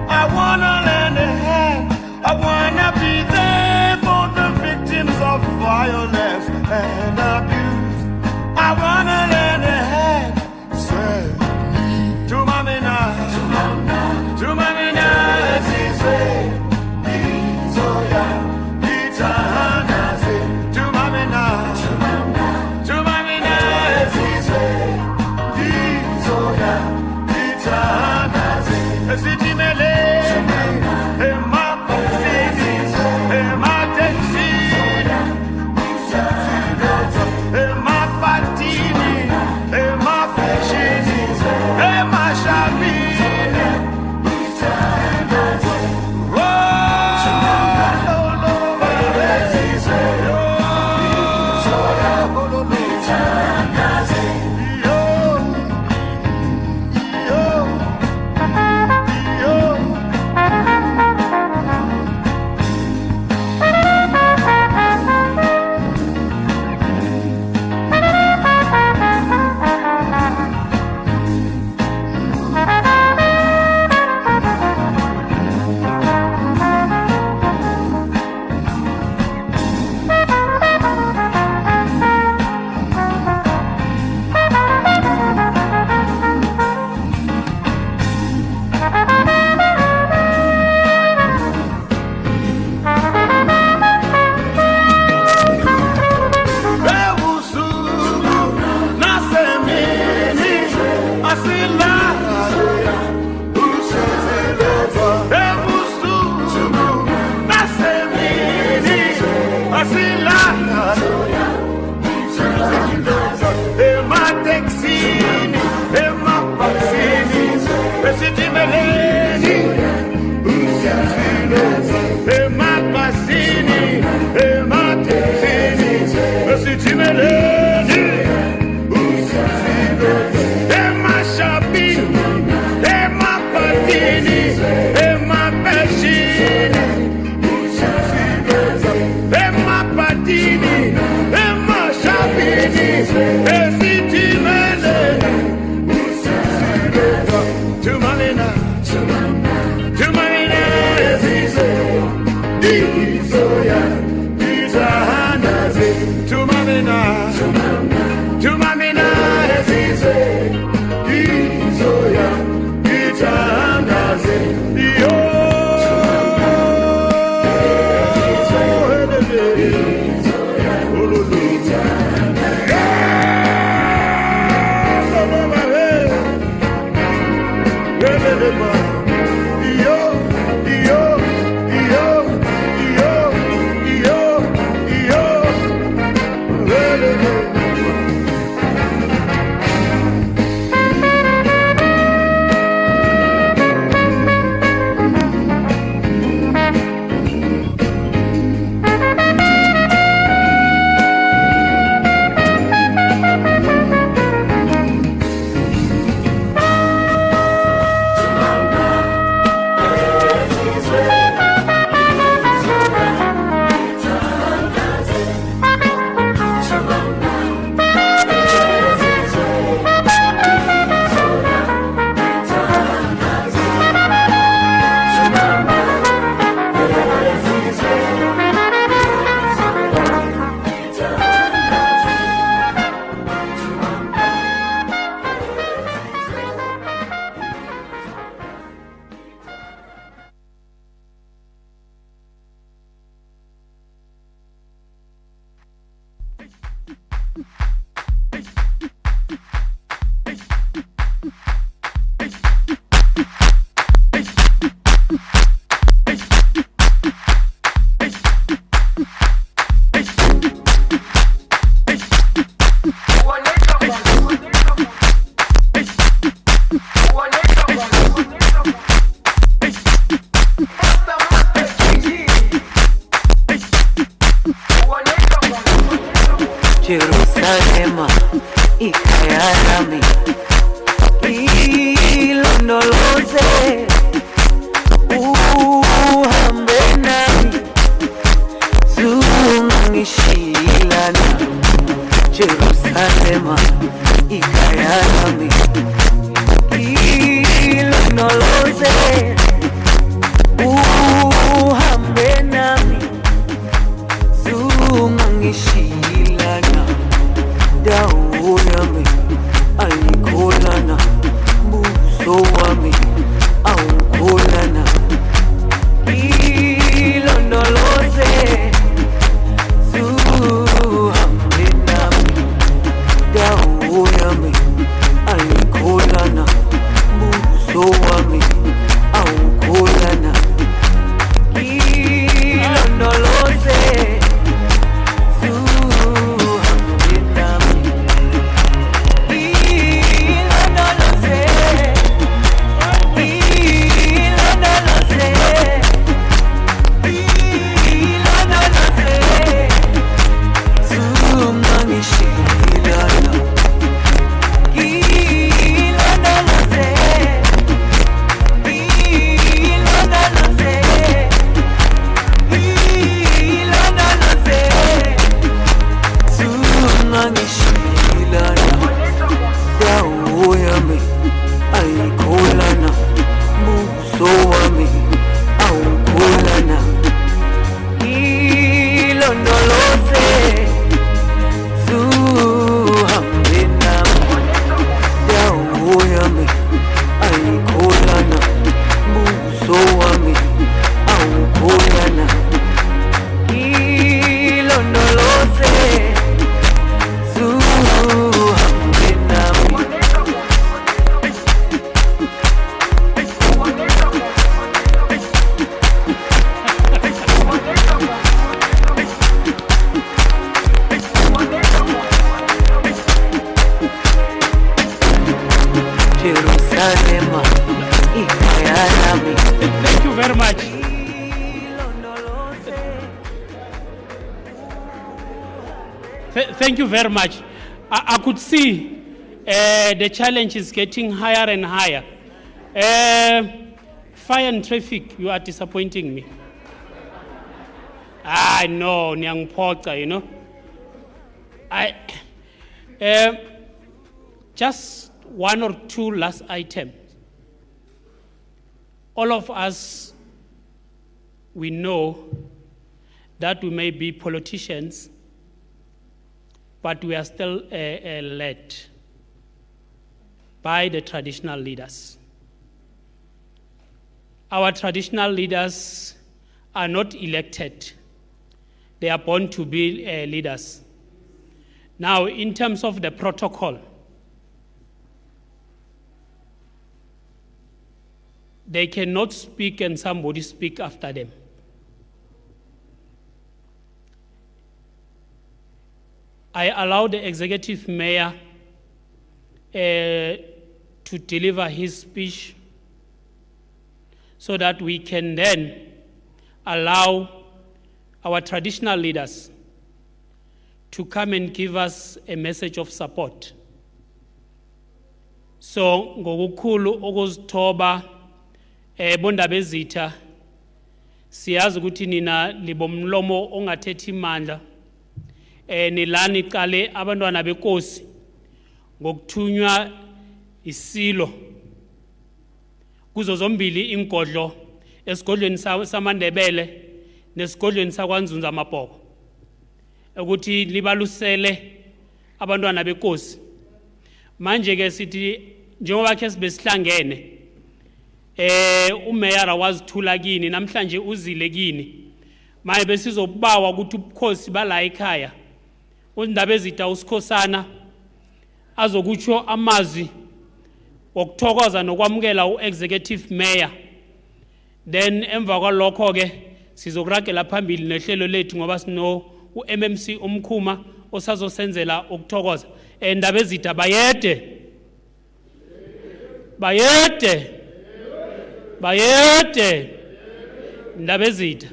I wanna lend a hand. I wanna be there for the victims of violence and abuse. I wanna lend a hand. Say to Mommy Nas, to Mommy Nas, he said, he's oh yeah, he's to Mommy Nas, to Mommy Nas, he said, he's oh yeah, he's city mele, my cities, my taxi, my patini, my fashion, my shabby. Jerusalema ikhaya lami ilondoloze uhambe nami zungishilana Jerusalema ikhaya lami ilondoloze uhambe nami zungishilana dawo yami ayikholana buso wami awukholana ilondoloze zuhambe nami dawo yami ayikholana buso wami awukholana ilondoloze Thank you very much. Thank you very much. I could see the challenge is getting higher and higher. Fire and traffic, you are disappointing me. I know, Nyangpota, you know. Just one or two last items. All of us, we know that we may be politicians, but we are still led by the traditional leaders. Our traditional leaders are not elected. They are born to be leaders. Now, in terms of the protocol, they cannot speak and somebody speak after them. I allow the executive mayor to deliver his speech so that we can then allow our traditional leaders to come and give us a message of support. So, ngokukhulu okuzithoba bondaba ezitha siyazi ukuthi nina libomlomo ongathethi imandla nilani iqale abantwana beNkosi ngokuthunywa isilo kuzo zombili ingodlo esigodlweni samandebele nesigodlweni sakwanzunza amabhoko ukuthi libalusele abantwana beNkosi. Manje ke sithi njengoba ke sibesihlangene uMayoral wazithula kini namhlanje uzile kini maye besizobawa ukuthi ubukhosi bala ekhaya undaba ezitha usikhosana azokutsho amazwi okuthokoza nokwamukela uexecutive mayor, then emva kwalokho ke sizokuragela phambili nehlelo lethu ngoba sino uMMC umkhuma osazosenzela ukuthokoza. Indaba ezitha bayede Bayede. Ndabezitha.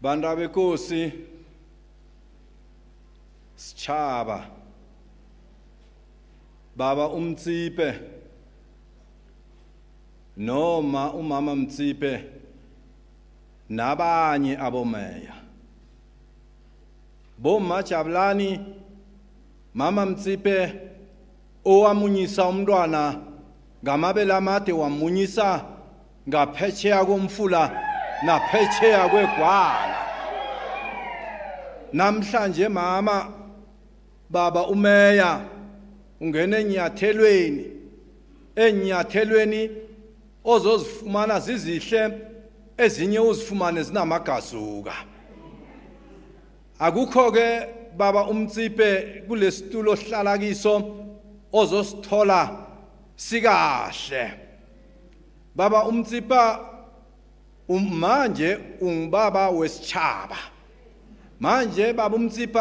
Bandra bekosi Sitshaba Baba Motsepe noma umama Motsepe nabanye abomeya Boma Jabulani Mama Motsepe owamunyisa umntwana ngamabele amade wamunyisa ngaphetsheya komfula naphetsheya kwegwala namhlanje mama baba umeya ungene enyathelweni ozozifumana zizihle ezinye uzifumane zinamagazuka akukho ke baba Motsepe kulesitulo ohlala kiso ozosithola sikahle baba Motsepe manje ungibaba wesitshaba manje baba Motsepe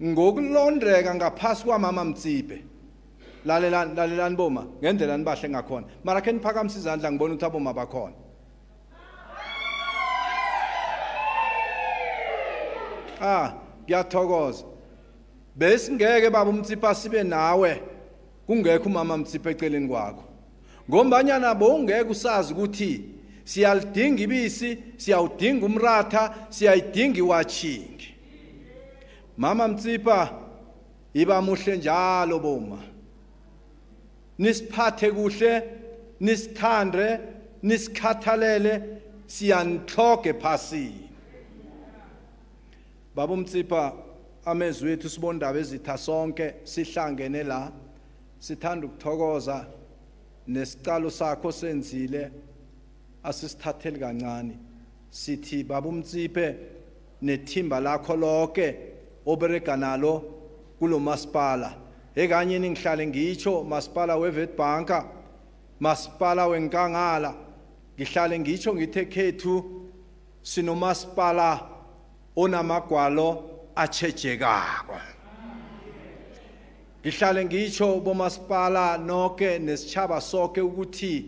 ngokulondreka ngaphasi kwamama Motsepe lalelani boma ngendlela nibahle ngakhona mara ke niphakamisa izandla ngibona ukuthi aboma bakhona ngiyathokoza besingeke baba Motsepe sibe nawe kungekho umama Motsepe eceleni kwakho ngombanyana bowungeke usazi ukuthi siyalidinga ibisi siyawudinga umratha siyayidinga iwatchingi mama Motsepe iba muhle njalo boma nisiphathe kuhle nisithande nisikhathalele siyanihloge phasini baba Motsepe amezwi wethu sibondaba ezitha sonke sihlangene la sithanda ukuthokoza nesicalo sakho senzile asisithatheli kancane sithi baba Motsepe nethimba lakho lonke obereka nalo kulo masipala ekanye ningihlale ngitsho masipala weWitbank masipala weNkangala ngihlale ngitsho ngithe khethu sinomasipala onamagwalo atshejekako ngihlale ngitsho bomasipala noke nesitshaba sonke ukuthi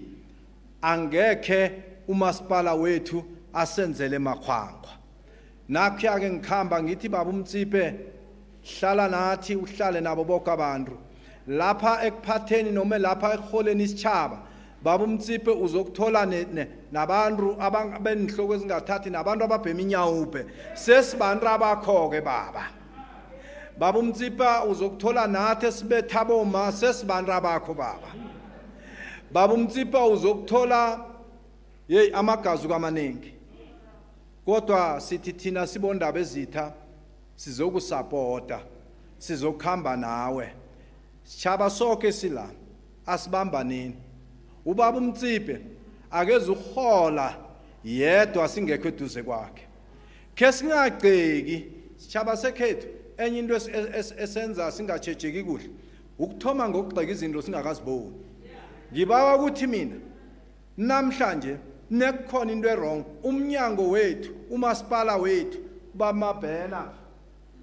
angekhe umasipala wethu asenzele makhwangwa nakho ke ngikhamba ngithi baba Motsepe hlala nathi uhlale nabo bonke abantu lapha ekuphatheni noma lapha ekuholeni isitshaba baba Motsepe uzokuthola nabantu abenhloko ezingathathi nabantu ababhema inyawupe sesibantu abakho ke baba Motsepe uzokuthola nathi sibetha boma sesibantu abakho baba Motsepe uzokuthola amagazu kamaningi kodwa sithi thina sibondaba ezitha sizokusupporta sizokhamba nawe sitshaba sonke sila asibambaneni ubaba Motsepe akeze uhola yedwa singekho eduze kwakhe ke singagceki sitshaba sekhethu enye into esenza singatshejeki kuhle ukuthoma ngokugxeka izinto singakaziboni ngibawa ukuthi mina namhlanje nekukhona into wrong umnyango wethu umasipala wethu bamabhena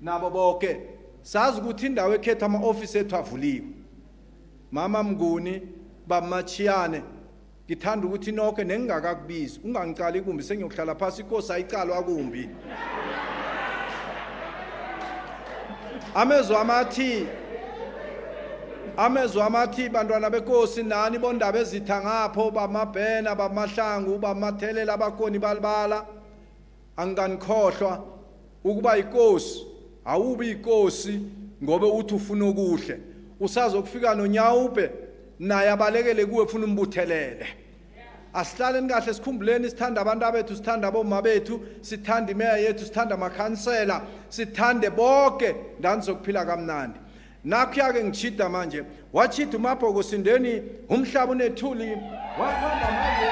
nabo bonke sazi ukuthi indawo ekhetha ama-office ethu avuliwe mama Mnguni bamachiyane ngithanda ukuthi nonke nengingakakubizi ungangicali kumbi sengiyohlala phasi inkosi ayicalwa kumbi amezwe amathi bantwana benkosi nani bondaba ezitha ngapho bamabhena bamahlangu bamathelela abakoni balibala anganikhohlwa ukuba inkosi awubi inkosi ngobe uthi ufuna okuhle usazokufika nonyawube naye abalekele kuwe ufuna umbuthelele asihlaleni kahle sikhumbuleni sithanda abantu abethu sithanda aboma bethu sithanda imeya yethu sithanda amakhansela sithande bonke ndani zokuphila kamnandi nakho-ke ngitshida manje watshida umabhokosindeni umhlaba unethuli wathanda manje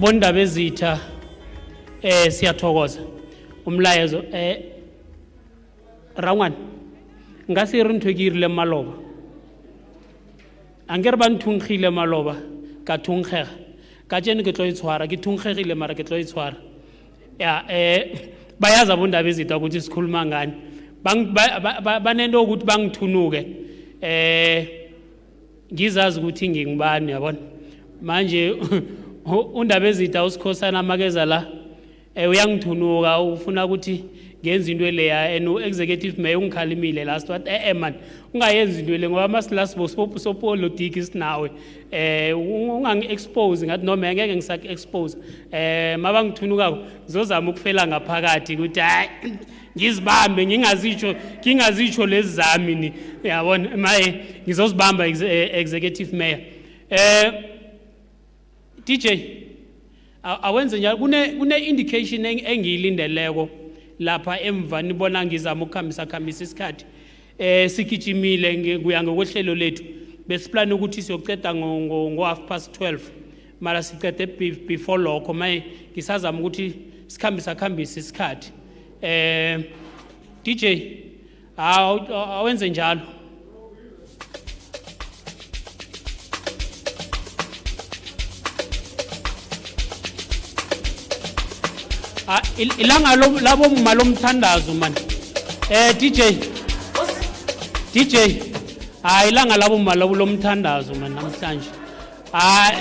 bondaba ezitha siyathokoza umlayezo rangwana ngase re ntho ke irile maloba angere ba nthungile maloba ka thungega ka tsene ke tlo itshwara ke thungegile mara ke tlo itshwara ya bayaza bondaba ezitha ukuthi sikhuluma ngani banento ukuthi bangithunuke ngizazi ukuthi ngingibani yabona manje undaba ezitha usikhosana amakeza la uyangithunuka ufuna ukuthi ngenza into leya and executive mayor ungikhalimile last what man ungayenza into le ngoba masilasbo sopolitiki sinawe ungangi-expose ngathi noma ngeke ngisaki-expose mabangithunukako ngizozama ukufela ngaphakathi ukuthi hayi ngizibambe ngingazitsho lezi zami ni yabona maye ngizozibamba executive mayor DJ awenze njalo kune indication engiyilindeleko lapha emva nibona ngizama ukukhambisa isikhathi sikijimile kuya ngokwehlelo lethu besiplan ukuthi siyoceda ngo 12:30 mara sicede before lokho maye ngisazama ukuthi sikhambisa isikhathi DJ awenze njalo ilanga labo malomthandazo man DJ ilanga labo malomthandazo man namhlanje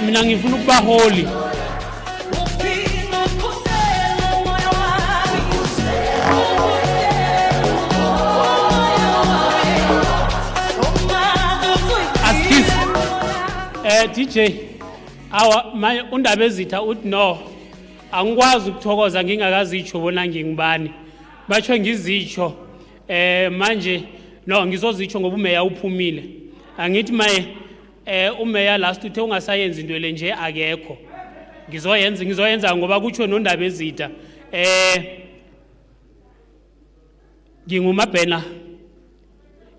mina ngifuna ukuba holy DJ my undaba ezitha uthi no angikwazi ukuthokoza ngingakazitsho bona ngingibani batsho ngizitsho manje no ngizozitsho ngoba umeya uphumile angithi maye umeya last uthe ungasayenza into le nje akekho ngizoyenza ngoba kutsho nondaba ezitha ngingumabhena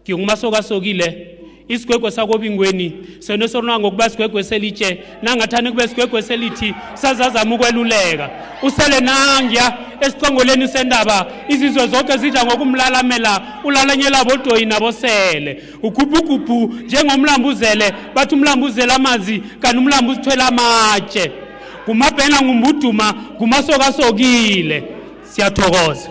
ngingumasokasokile isigwegwe sakobingweni sona sona ngokuba isigwegwe selitshe nangathani kube isigwegwe selithi sazazama ukweluleka usele nangya esiqongoleni sendaba izizwe zonke zidla ngokumlalamela ulalanyela bodoyi nabosele ugubhugubhu njengomlambuzele bathi umlambuzela amanzi kanti umlambu usithwela amatshe kumabhena ngumbuduma kumasokasokile siyathokoza.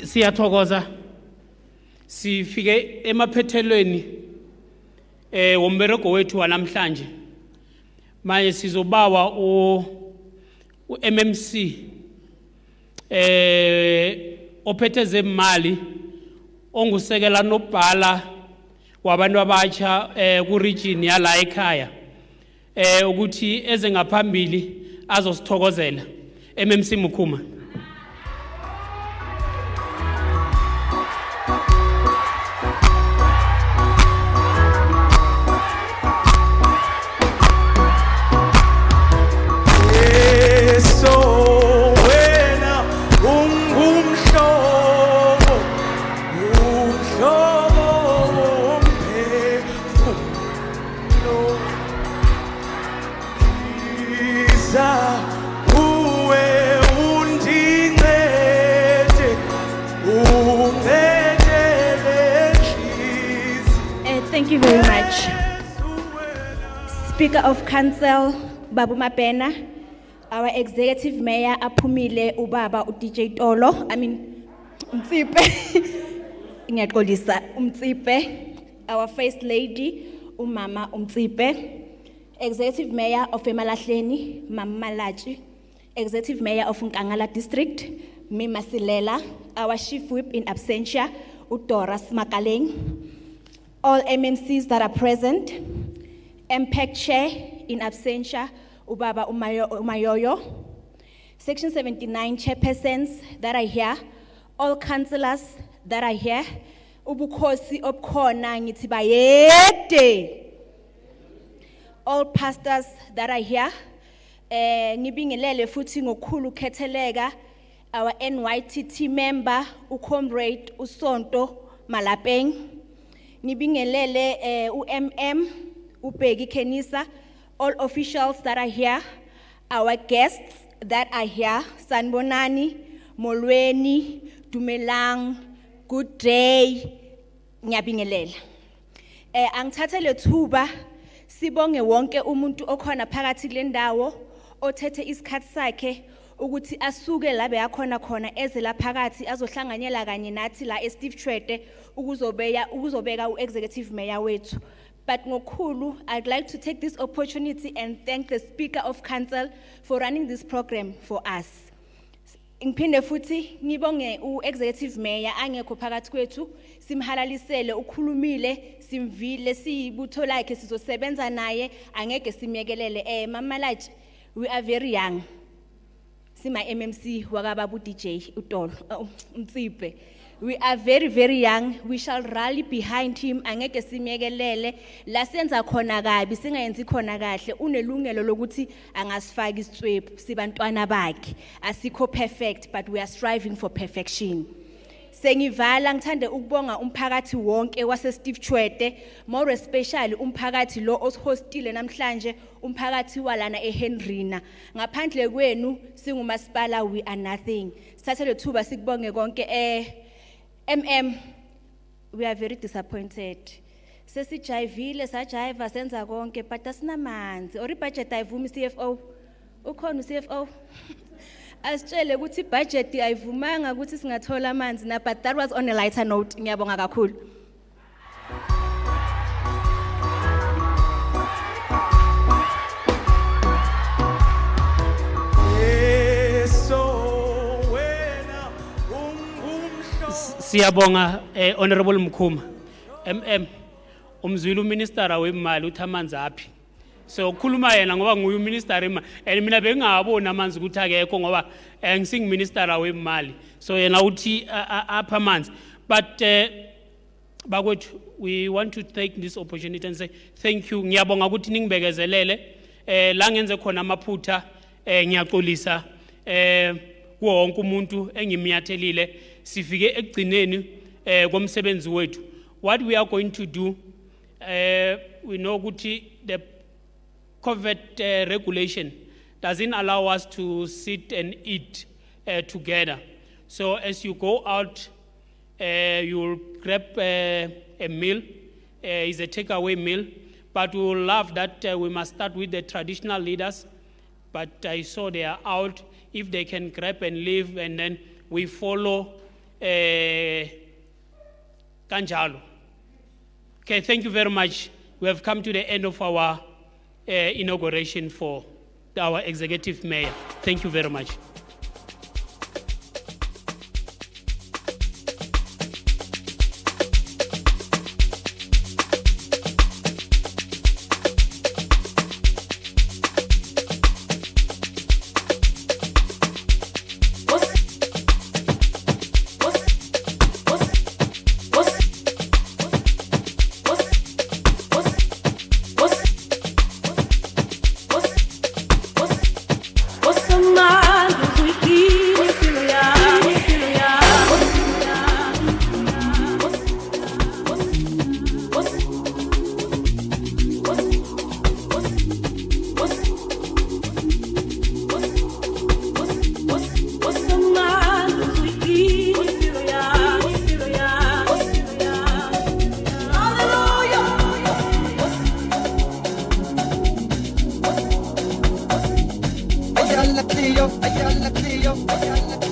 Siyathokoza sifike emaphethelweni womberego wethu wanamhlanje manje sizobawa uMMC ophethe zemali ongusekela nobhala wabantu abatsha ku region yala ekhaya ukuthi eze ngaphambili azosithokozela MMC Mukhuma. Thank you very much. Speaker of Council, Babu Mabena, our Executive Mayor, Apumile Ubaba DJ Tolo, Mtsepe, our First Lady, Umama Mtsepe, Executive Mayor of Emalahleni, Mama Malachi, Executive Mayor of Nkangala District, Mima Silela, our Chief Whip in absentia, Udoras Makaleng, all MNCs that are present, MPEC Chair in absentia, Ubaba Umayoyo, Section 79 chairpersons that are here, all councillors that are here, Ubukhosi Obkhona ngithi bayede, all pastors that are here, ngibingelele futhi ngokukhulu ukhetheleka our NYTT member uComrade uSonto Malapeng, ngibingelele uMM uBheki Kenisa, all officials that are here, our guests that are here, Sanbonani, Molweni, Dumelang, good day, ngiyabingelela. Angithathe lethuba sibonge wonke umuntu okhona phakathi kule ndawo othethe isikhathi sakhe ukuthi asuke la beyakhona khona eze la phakathi azohlanganyela kanye nathi la eSteve Tshwete ukuzobeka uexecutive mayor wethu. But ngokhulu, I'd like to take this opportunity and thank the Speaker of Council for running this program for us. Ngiphinde futhi ngibonge uexecutive mayor angekho phakathi kwethu, simhalalisele ukhulumile, simvile siyibutho lakhe sizosebenza naye, angeke simyekelele. Mama Laji, we are very young. Sima MMC wakababu DJ Utolo Motsepe. We are very, very young. We shall rally behind him. Angeke simyekelele la senza khona kabi singayenzi khona kahle unelungelo lokuthi angasifaki isitswephu sibantwana bakhe. Asikho perfect, but we are striving for perfection. Sengivala ngithande ukubonga umphakathi wonke waseSteve Tshwete, more especially umphakathi lo osihostile namhlanje, umphakathi walana eHenrina. Ngaphandle kwenu singumasipala, we are nothing. Sithathe lethuba sikubonge konke. We are very disappointed. Sesijayivile sajiva senza konke but asinamanzi. Ori budget ayivumi CFO. Ukhona uCFO. Asitshele ukuthi budget ayivumanga ukuthi singathola amanzi na, but that was on a lighter note. Ngiyabonga kakhulu. Siyabonga Honorable Mkhuma. Umzwili uminister wemali uthi amanzi aphi. So khuluma yena ngoba nguye uminister wemali. And mina bengingabona amanzi ukuthi akekho ngoba ngisinguminister wemali. So yena uthi apha amanzi. But bakwethu, we want to take this opportunity and say thank you. Ngiyabonga ukuthi ningibekezelele. La ngenze khona amaphutha ngiyaxolisa wonke umuntu engimiyathelile. Sifike ekugcineni komsebenzi wethu. What we are going to do, we know ukuthi the COVID regulation doesn't allow us to sit and eat together. So as you go out, you'll grab a meal, is a takeaway meal, but we will love that we must start with the traditional leaders, but I saw they are out. If they can grab and leave, and then we follow Kanjalo. Okay, thank you very much. We have come to the end of our inauguration for our executive mayor. Thank you very much. Ayala Cllr.